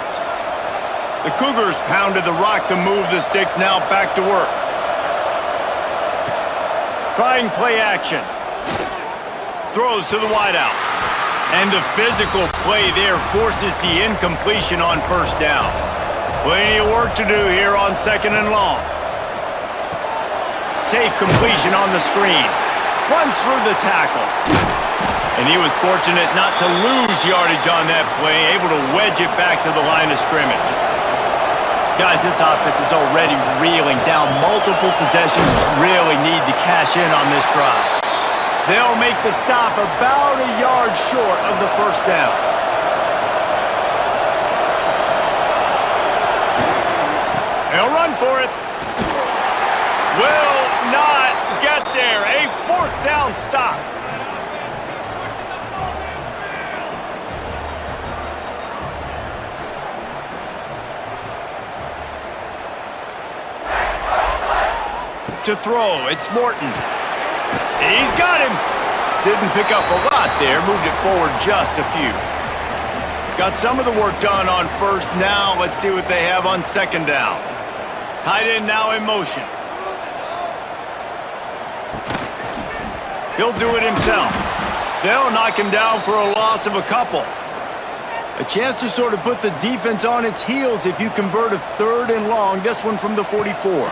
The Cougars pounded the rock to move the sticks. Now back to work. Trying play action. Throws to the wideout. And the physical play there forces the incompletion on 1st down. Plenty of work to do here on 2nd and long. Safe completion on the screen. Runs through the tackle. And he was fortunate not to lose yardage on that play, able to wedge it back to the line of scrimmage. Guys, this offense is already reeling down multiple possessions. Really need to cash in on this drive. They'll make the stop about a yard short of the 1st down. They'll run for it. Will not get there. A 4th down stop. To throw, it's Morton. He's got him. Didn't pick up a lot there, moved it forward just a few. Got some of the work done on 1st. Now let's see what they have on 2nd down. Tight end now in motion. He'll do it himself. They'll knock him down for a loss of a couple. A chance to sort of put the defense on its heels if you convert a 3rd and long. This one from the 44.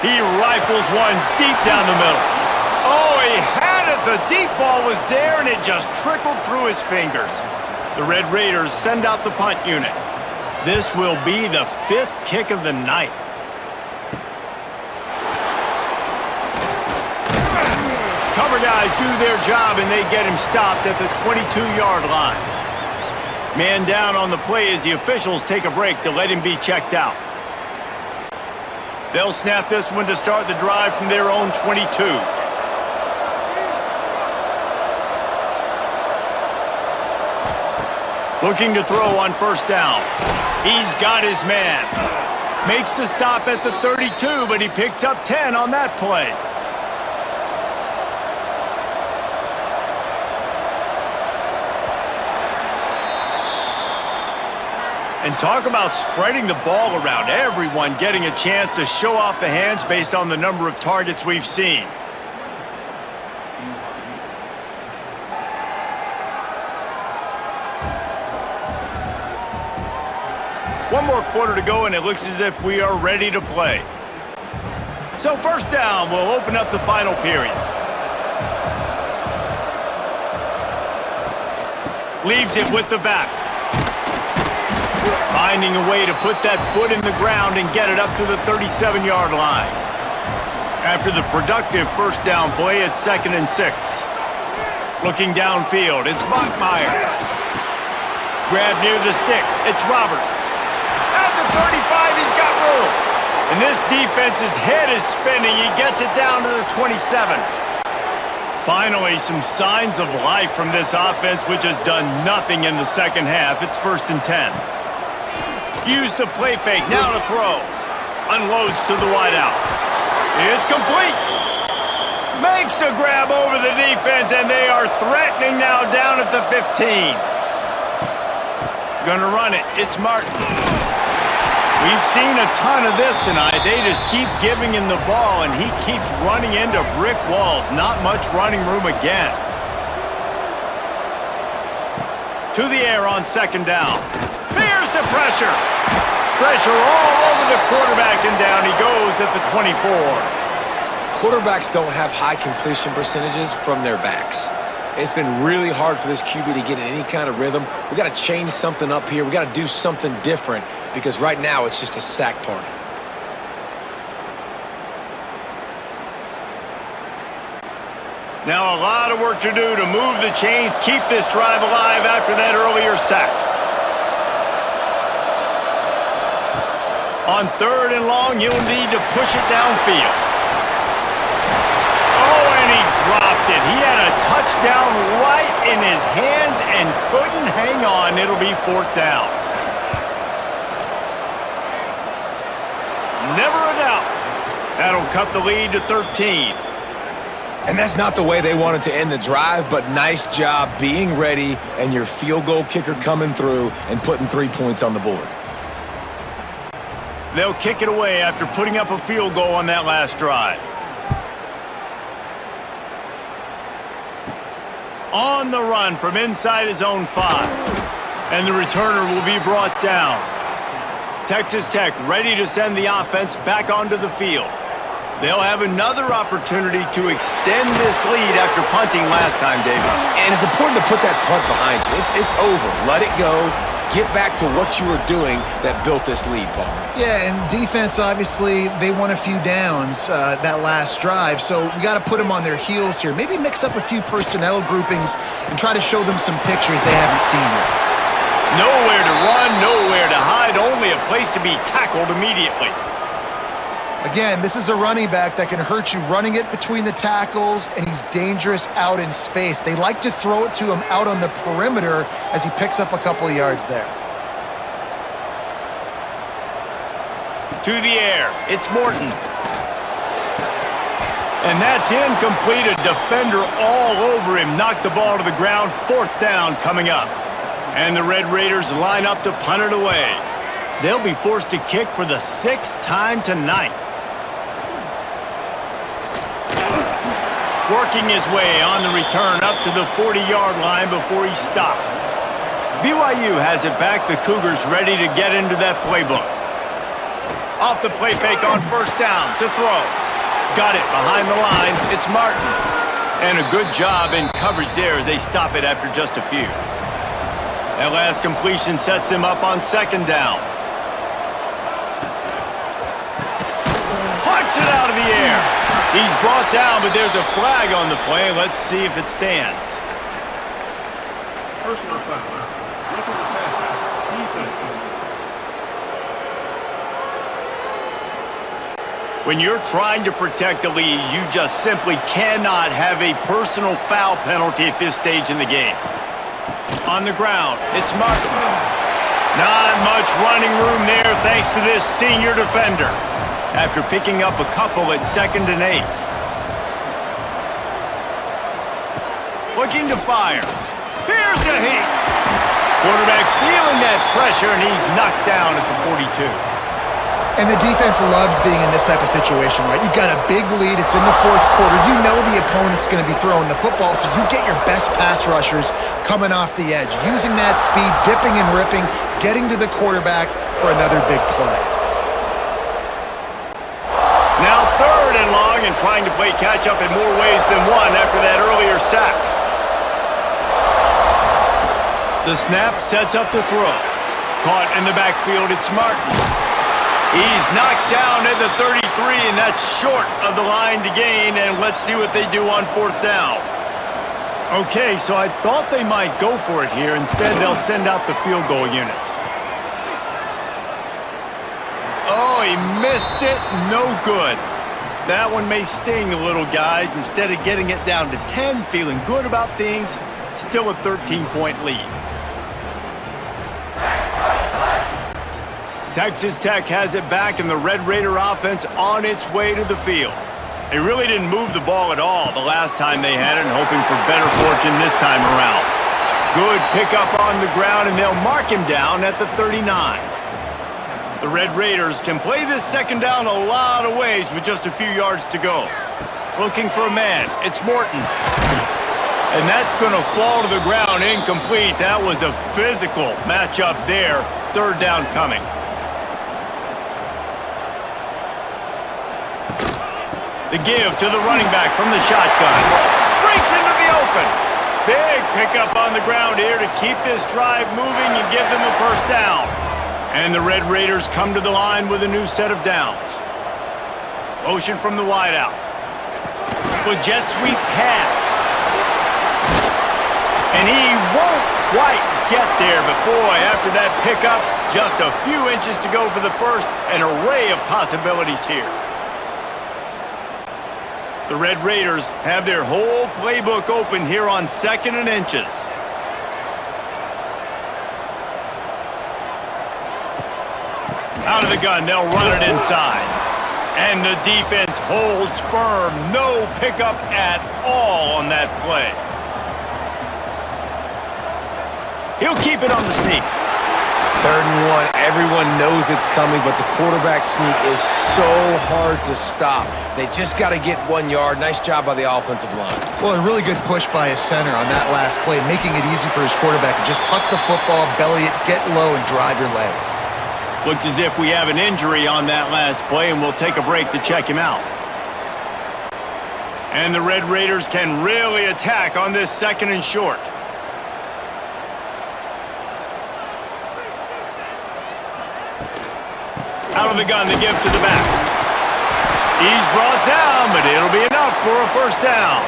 He rifles one deep down the middle. Oh, he had it. The deep ball was there, and it just trickled through his fingers. The Red Raiders send out the punt unit. This will be the 5th kick of the night. Cover guys do their job, and they get him stopped at the 22-yard line. Man down on the play as the officials take a break to let him be checked out. They'll snap this one to start the drive from their own 22. Looking to throw on first down. He's got his man. Makes the stop at the 32, but he picks up 10 on that play. And talk about spreading the ball around. Everyone getting a chance to show off the hands based on the number of targets we've seen. One more quarter to go, and it looks as if we are ready to play. So first down will open up the final period. Leaves it with the back. Finding a way to put that foot in the ground and get it up to the 37-yard line. After the productive first down play, it's 2nd and 6. Looking downfield, it's Bachmeier. Grab near the sticks, it's Roberts. At the 35, he's got room. And this defense's head is spinning. He gets it down to the 27. Finally, some signs of life from this offense, which has done nothing in the second half. It's 1st and 10. Use the play fake, now to throw. Unloads to the wideout. It's complete. Makes the grab over the defense, and they are threatening now down at the 15. Gonna run it. It's Martin. We've seen a ton of this tonight. They just keep giving him the ball, and he keeps running into brick walls. Not much running room again. To the air on 2nd down. Here's the pressure. Pressure all over the quarterback, and down he goes at the 24. Quarterbacks don't have high completion percentages from their backs. It's been really hard for this QB to get in any kind of rhythm. We got to change something up here. We got to do something different because right now it's just a sack party. Now a lot of work to do to move the chains, keep this drive alive after that earlier sack. On 3rd and long, he'll need to push it downfield. Oh, and he dropped it. He had a touchdown right in his hands and couldn't hang on. It'll be 4th down. Never a doubt. That'll cut the lead to 13. And that's not the way they wanted to end the drive, but nice job being ready and your field goal kicker coming through and putting 3 points on the board. They'll kick it away after putting up a field goal on that last drive. On the run from inside his own 5. And the returner will be brought down. Texas Tech ready to send the offense back onto the field. They'll have another opportunity to extend this lead after punting last time, David. And it's important to put that punt behind you. It's over. Let it go. Get back to what you were doing that built this lead, Paul. Yeah, and defense, obviously, they won a few downs that last drive, so we got to put them on their heels here. Maybe mix up a few personnel groupings and try to show them some pictures they haven't seen yet. Nowhere to run, nowhere to hide, only a place to be tackled immediately. Again, this is a running back that can hurt you running it between the tackles, and he's dangerous out in space. They like to throw it to him out on the perimeter as he picks up a couple of yards there. To the air, it's Morton. And that's incomplete. A defender all over him. Knocked the ball to the ground. 4th down coming up. And the Red Raiders line up to punt it away. They'll be forced to kick for the 6th time tonight. Working his way on the return up to the 40-yard line before he stopped. BYU has it back. The Cougars ready to get into that playbook. Off the play fake on first down to throw. Got it behind the line. It's Martin. And a good job in coverage there as they stop it after just a few. That last completion sets him up on 2nd down. Punch it out of the air. He's brought down, but there's a flag on the play. Let's see if it stands. Personal foul. Roughing the passer. defense. When you're trying to protect a lead, you just simply cannot have a personal foul penalty at this stage in the game. On the ground, it's Martin. Not much running room there thanks to this senior defender. After picking up a couple at 2nd and 8. Looking to fire. Here's a heat. Quarterback feeling that pressure, and he's knocked down at the 42. And the defense loves being in this type of situation, right? You've got a big lead. It's in the 4th quarter. You know the opponent's going to be throwing the football, so you get your best pass rushers coming off the edge, using that speed, dipping and ripping, getting to the quarterback for another big play. Now 3rd and long, and trying to play catch-up in more ways than one after that earlier sack. The snap sets up the throw. Caught in the backfield, it's Martin. He's knocked down at the 33, and that's short of the line to gain, and let's see what they do on 4th down. Okay, so I thought they might go for it here. Instead, they'll send out the field goal unit. Oh, he missed it. No good. That one may sting a little, guys. Instead of getting it down to 10, feeling good about things, still a 13-point lead. Texas Tech has it back, and the Red Raider offense on its way to the field. They really didn't move the ball at all the last time they had it, and hoping for better fortune this time around. Good pickup on the ground, and they'll mark him down at the 39. The Red Raiders can play this 2nd down a lot of ways with just a few yards to go. Looking for a man. It's Morton. And that's going to fall to the ground incomplete. That was a physical matchup there. 3rd down coming. The give to the running back from the shotgun. Breaks into the open. Big pickup on the ground here to keep this drive moving and give them a 1st down. And the Red Raiders come to the line with a new set of downs. Motion from the wideout. With jet sweep pass. And he won't quite get there, but boy, after that pickup, just a few inches to go for the 1st. An array of possibilities here. The Red Raiders have their whole playbook open here on 2nd and inches. Out of the gun, they'll run it inside. And the defense holds firm. No pickup at all on that play. He'll keep it on the sneak. 3rd and 1, everyone knows it's coming, but the quarterback sneak is so hard to stop. They just got to get 1 yard. Nice job by the offensive line. Well, a really good push by his center on that last play, making it easy for his quarterback to just tuck the football, belly it, get low, and drive your legs. Looks as if we have an injury on that last play, and we'll take a break to check him out. And the Red Raiders can really attack on this 2nd and short. Out of the gun, the give to the back. He's brought down, but it'll be enough for a 1st down.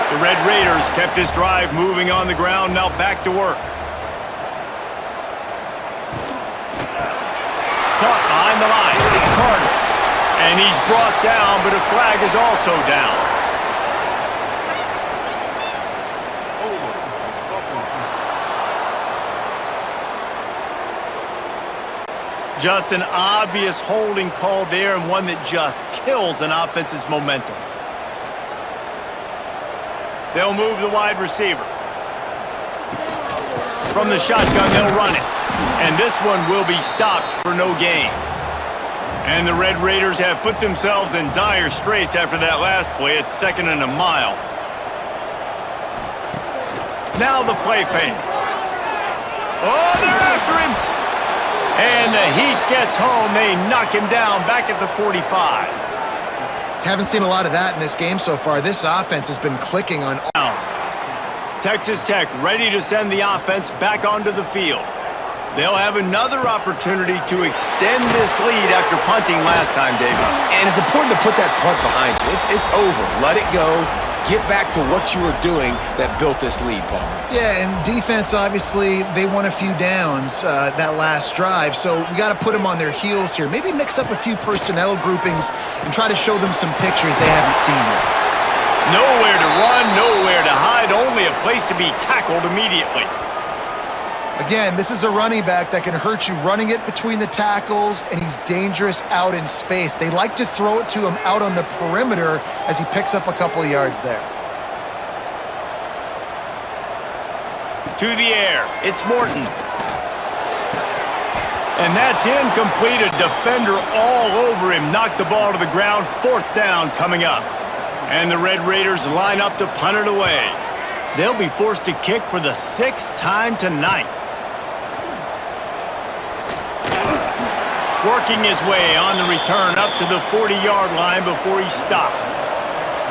The Red Raiders kept this drive moving on the ground, now back to work. Caught behind the line, it's Carter. And he's brought down, but a flag is also down. Just an obvious holding call there, and one that just kills an offense's momentum. They'll move the wide receiver. From the shotgun, they'll run it. And this one will be stopped for no gain. And the Red Raiders have put themselves in dire straits after that last play. It's 2nd and a mile. Now the play fake. Oh, they're after him. And the heat gets home. They knock him down back at the 45. Haven't seen a lot of that in this game so far. This offense has been clicking on all. Texas Tech ready to send the offense back onto the field. They'll have another opportunity to extend this lead after punting last time, David. And it's important to put that punt behind you. It's over. Let it go. get back to what you were doing that built this lead, Paul. Yeah, and defense, obviously, they won a few downs that last drive, so we got to put them on their heels here. Maybe mix up a few personnel groupings and try to show them some pictures they haven't seen yet. Nowhere to run, nowhere to hide, only a place to be tackled immediately. Again, this is a running back that can hurt you running it between the tackles, and he's dangerous out in space. They like to throw it to him out on the perimeter as he picks up a couple of yards there. To the air, it's Morton. And that's incomplete, a defender all over him. Knocked the ball to the ground, 4th down coming up. And the Red Raiders line up to punt it away. They'll be forced to kick for the 6th time tonight. Working his way on the return up to the 40-yard line before he stopped.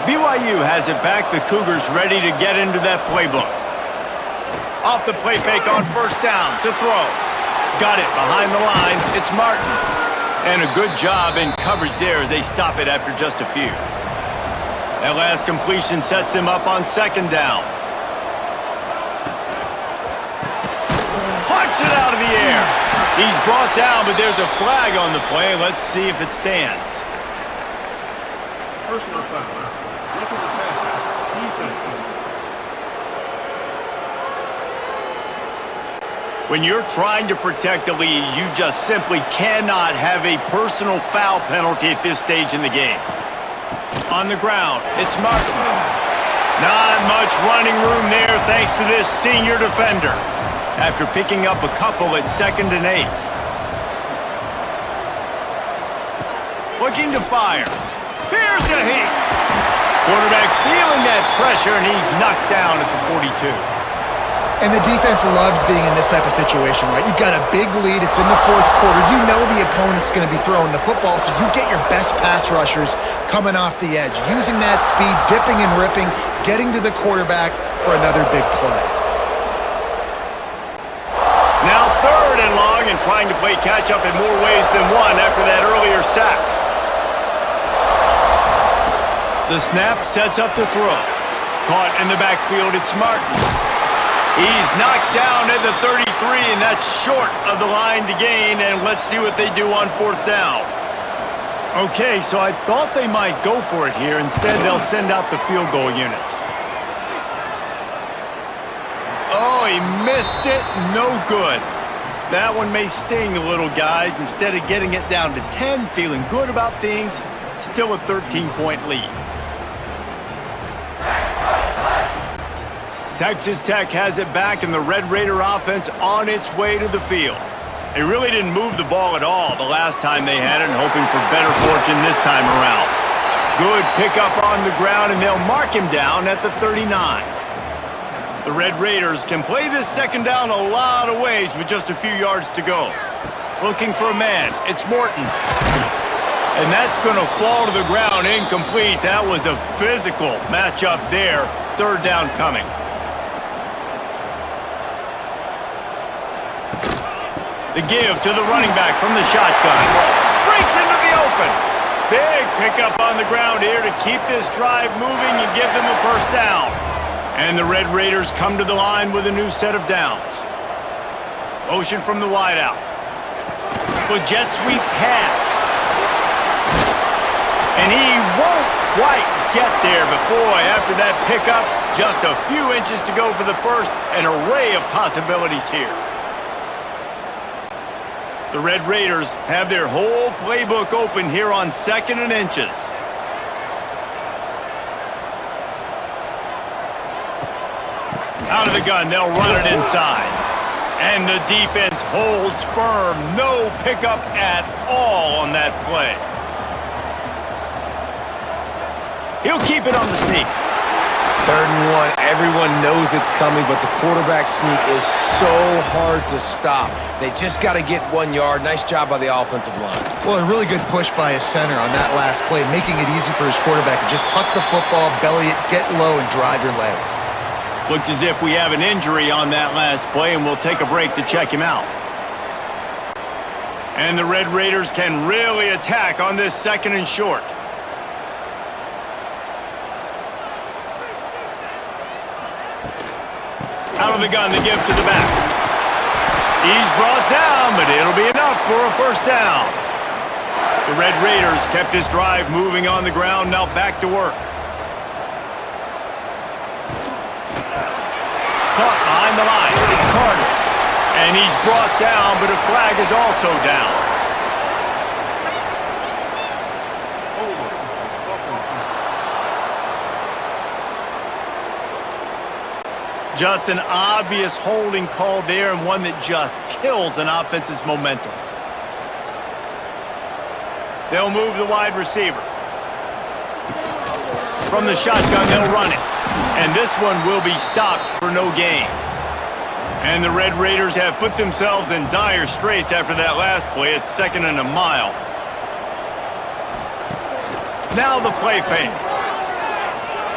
BYU has it back. The Cougars ready to get into that playbook. Off the play fake on 1st down to throw. Got it behind the line. It's Martin. And a good job in coverage there as they stop it after just a few. That last completion sets him up on 2nd down. Punch it out of the air. He's brought down, but there's a flag on the play. Let's see if it stands. Personal foul. Roughing the passer. Defense. When you're trying to protect the lead, you just simply cannot have a personal foul penalty at this stage in the game. On the ground, it's Martin. Not much running room there thanks to this senior defender. After picking up a couple at 2nd and 8. Looking to fire. Here's a heat. Quarterback feeling that pressure, and he's knocked down at the 42. And the defense loves being in this type of situation, right? You've got a big lead. It's in the 4th quarter. You know the opponent's going to be throwing the football, so you get your best pass rushers coming off the edge, using that speed, dipping and ripping, getting to the quarterback for another big play. Now 3rd and long, and trying to play catch-up in more ways than one after that earlier sack. The snap sets up the throw. Caught in the backfield, it's Martin. He's knocked down at the 33, and that's short of the line to gain, and let's see what they do on 4th down. Okay, so I thought they might go for it here. Instead, they'll send out the field goal unit. Oh, he missed it. No good. That one may sting a little, guys. Instead of getting it down to 10, feeling good about things, still a 13-point lead. Texas Tech has it back, and the Red Raider offense on its way to the field. They really didn't move the ball at all the last time they had it, and hoping for better fortune this time around. Good pickup on the ground, and they'll mark him down at the 39. The Red Raiders can play this 2nd down a lot of ways with just a few yards to go. Looking for a man. It's Morton. And that's going to fall to the ground incomplete. That was a physical matchup there. 3rd down coming. The give to the running back from the shotgun. Breaks into the open. Big pickup on the ground here to keep this drive moving and give them a 1st down. And the Red Raiders come to the line with a new set of downs. Motion from the wideout. With jet sweep pass. And he won't quite get there, but boy, after that pickup, just a few inches to go for the 1st. An array of possibilities here. The Red Raiders have their whole playbook open here on 2nd and inches. Out of the gun, they'll run it inside. And the defense holds firm. No pickup at all on that play. He'll keep it on the sneak. 3rd and 1. Everyone knows it's coming, but the quarterback sneak is so hard to stop. They just got to get 1 yard. Nice job by the offensive line. Well, a really good push by his center on that last play, making it easy for his quarterback to just tuck the football, belly it, get low, and drive your legs. Looks as if we have an injury on that last play, and we'll take a break to check him out. And the Red Raiders can really attack on this 2nd and short. Out of the gun to give to the back. He's brought down, but it'll be enough for a first down. The Red Raiders kept this drive moving on the ground, now back to work. Caught behind the line. It's Carter. And he's brought down, but a flag is also down. Just an obvious holding call there, and one that just kills an offense's momentum. They'll move the wide receiver. From the shotgun, they'll run it. And this one will be stopped for no gain. And the Red Raiders have put themselves in dire straits after that last play. It's 2nd and a mile. Now the play fake.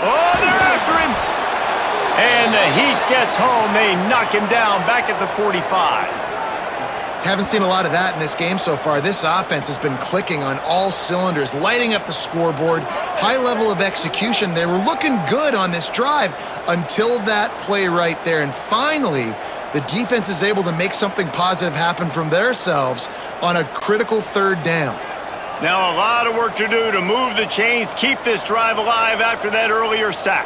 Oh, they're after him. And the Heat gets home. They knock him down back at the 45. Haven't seen a lot of that in this game so far. This offense has been clicking on all cylinders, lighting up the scoreboard, high level of execution. They were looking good on this drive until that play right there. And finally, the defense is able to make something positive happen from themselves on a critical 3rd down. Now a lot of work to do to move the chains, keep this drive alive after that earlier sack.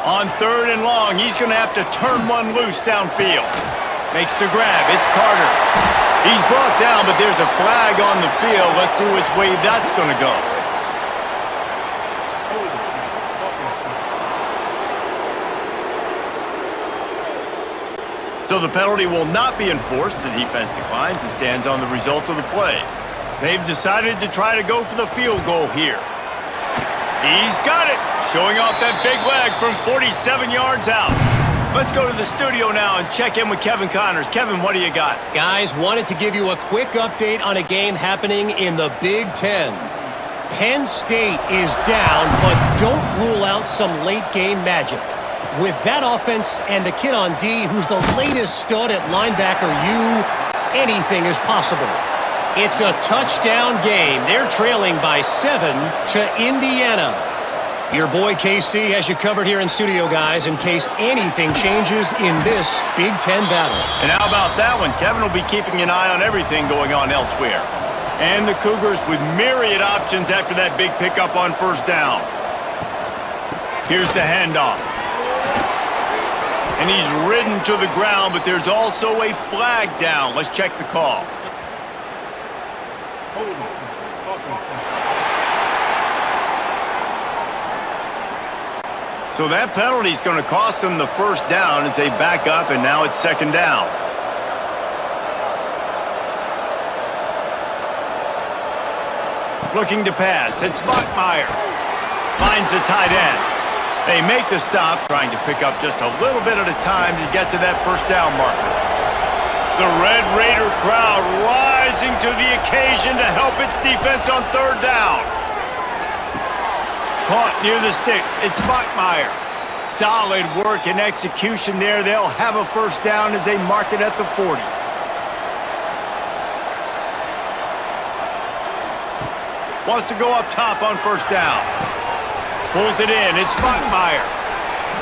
On 3rd and long, he's going to have to turn one loose downfield. Makes the grab. It's Carter. He's brought down, but there's a flag on the field. Let's see which way that's going to go. So the penalty will not be enforced. The defense declines and stands on the result of the play. They've decided to try to go for the field goal here. He's got it. Showing off that big leg from 47 yards out. Let's go to the studio now and check in with Kevin Connors. Kevin, what do you got? Guys, wanted to give you a quick update on a game happening in the Big Ten. Penn State is down, but don't rule out some late-game magic. With that offense and the kid on D, who's the latest stud at linebacker, anything is possible. It's a touchdown game. They're trailing by 7 to Indiana. Your boy KC has you covered here in studio, guys, in case anything changes in this Big Ten battle. And how about that one? Kevin will be keeping an eye on everything going on elsewhere. And the Cougars with myriad options after that big pickup on 1st down. Here's the handoff. And he's ridden to the ground, but there's also a flag down. Let's check the call. So that penalty is going to cost them the 1st down as they back up, and now it's 2nd down. Looking to pass. It's Bachmeier. Finds the tight end. They make the stop, trying to pick up just a little bit at a time to get to that 1st down marker. The Red Raider crowd rising to the occasion to help its defense on 3rd down. Caught near the sticks. It's Bachmeier. Solid work and execution there. They'll have a 1st down as they mark it at the 40. Wants to go up top on 1st down. Pulls it in. It's Bachmeier.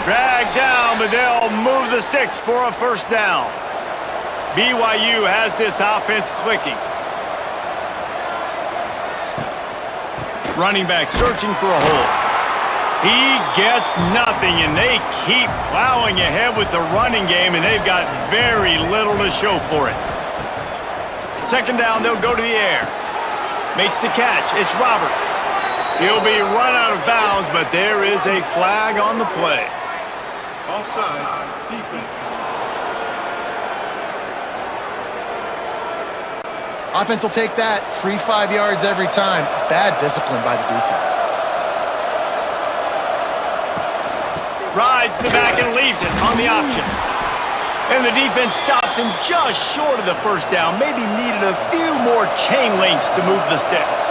Dragged down, but they'll move the sticks for a 1st down. BYU has this offense clicking. Running back searching for a hole. He gets nothing, and they keep plowing ahead with the running game, and they've got very little to show for it. 2nd down, they'll go to the air. Makes the catch. It's Roberts. He'll be run out of bounds, but there is a flag on the play. Offside, defense. Offense will take that. Free 5 yards every time. Bad discipline by the defense. Rides the back and leaves it on the option. And the defense stops him just short of the 1st down. Maybe needed a few more chain links to move the sticks.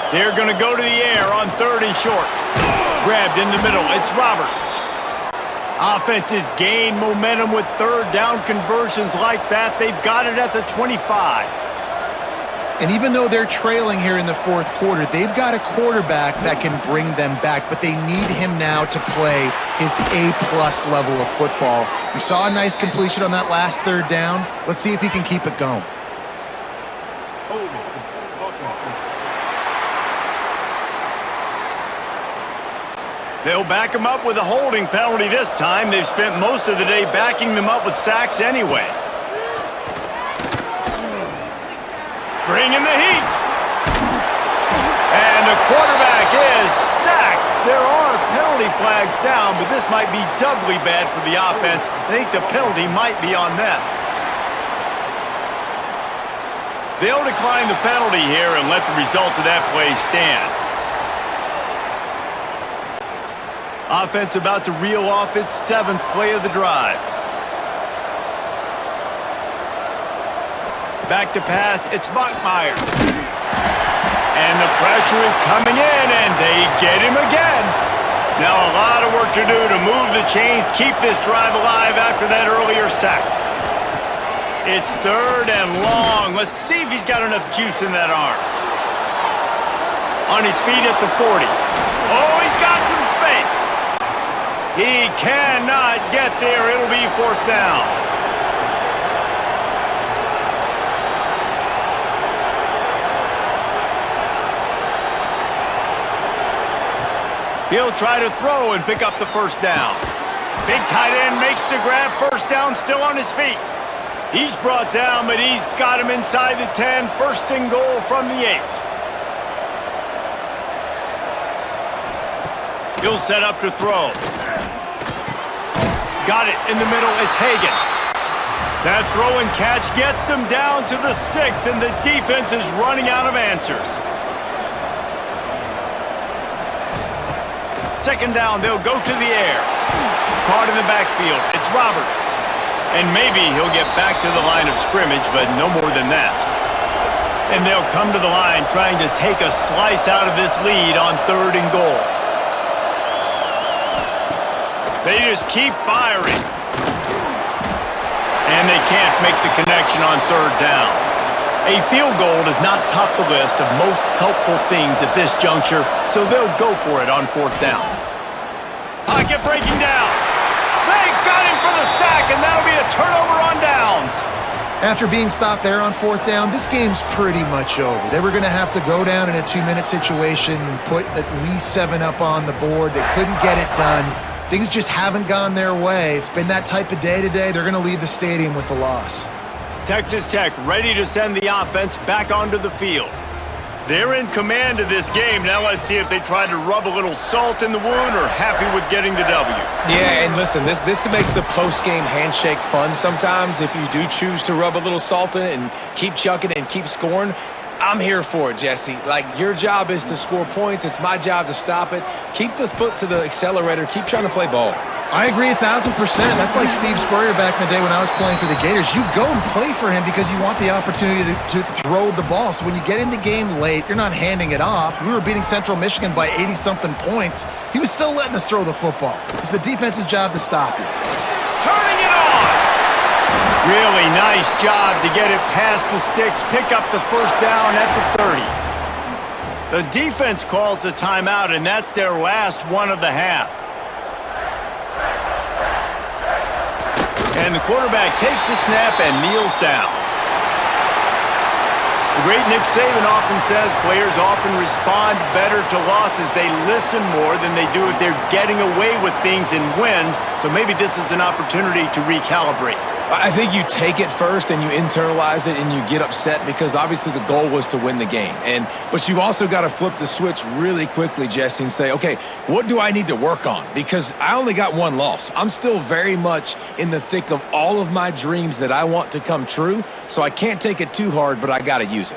They're going to go to the air on 3rd and short. Grabbed in the middle. It's Roberts. Offenses gain momentum with 3rd down conversions like that. They've got it at the 25. And even though they're trailing here in the fourth quarter, they've got a quarterback that can bring them back, but they need him now to play his A-plus level of football. We saw a nice completion on that last third down. Let's see if he can keep it going. They'll back him up with a holding penalty this time. They've spent most of the day backing them up with sacks anyway. Bring in the heat. And the quarterback is sacked. There are penalty flags down, but this might be doubly bad for the offense. I think the penalty might be on them. They'll decline the penalty here and let the result of that play stand. Offense about to reel off its 7th play of the drive. Back to pass, it's Bachmeier. And the pressure is coming in, and they get him again. Now a lot of work to do to move the chains, keep this drive alive after that earlier sack. It's 3rd and long. Let's see if he's got enough juice in that arm. On his feet at the 40. Oh, he's got some space. He cannot get there. It'll be 4th down. He'll try to throw and pick up the 1st down. Big tight end makes the grab. 1st down, still on his feet. He's brought down, but he's got him inside the 10. 1st and goal from the 8. He'll set up to throw. Got it in the middle. It's Hagan. That throw and catch gets them down to the 6, and the defense is running out of answers. 2nd down, they'll go to the air. Caught in the backfield. It's Roberts. And maybe he'll get back to the line of scrimmage, but no more than that. And they'll come to the line trying to take a slice out of this lead on 3rd and goal. They just keep firing. And they can't make the connection on 3rd down. A field goal does not top the list of most helpful things at this juncture, so they'll go for it on 4th down. Pocket breaking down. They got him for the sack, and that'll be a turnover on downs. After being stopped there on 4th down, this game's pretty much over. They were going to have to go down in a 2-minute situation and put at least 7 up on the board. They couldn't get it done. Things just haven't gone their way. It's been that type of day today. They're going to leave the stadium with the loss. Texas Tech ready to send the offense back onto the field. They're in command of this game. Now let's see if they try to rub a little salt in the wound or happy with getting the W. Yeah, and listen, this makes the post-game handshake fun sometimes. If you do choose to rub a little salt in it and keep chucking it and keep scoring, I'm here for it, Jesse. Like, your job is to score points. It's my job to stop it. Keep the foot to the accelerator. Keep trying to play ball. I agree 1,000%. That's like Steve Spurrier back in the day when I was playing for the Gators. You go and play for him because you want the opportunity to throw the ball. So when you get in the game late, you're not handing it off. We were beating Central Michigan by 80-something points. He was still letting us throw the football. It's the defense's job to stop you. Turning it on! Really nice job to get it past the sticks, pick up the 1st down at the 30. The defense calls the timeout, and that's their last one of the half. And the quarterback takes the snap and kneels down. The great Nick Saban often says players often respond better to losses. They listen more than they do if they're getting away with things in wins. So maybe this is an opportunity to recalibrate. I think you take it first and you internalize it and you get upset because obviously the goal was to win the game. But you also got to flip the switch really quickly, Jesse, and say, okay, what do I need to work on? Because I only got one loss. I'm still very much in the thick of all of my dreams that I want to come true, so I can't take it too hard, but I got to use it.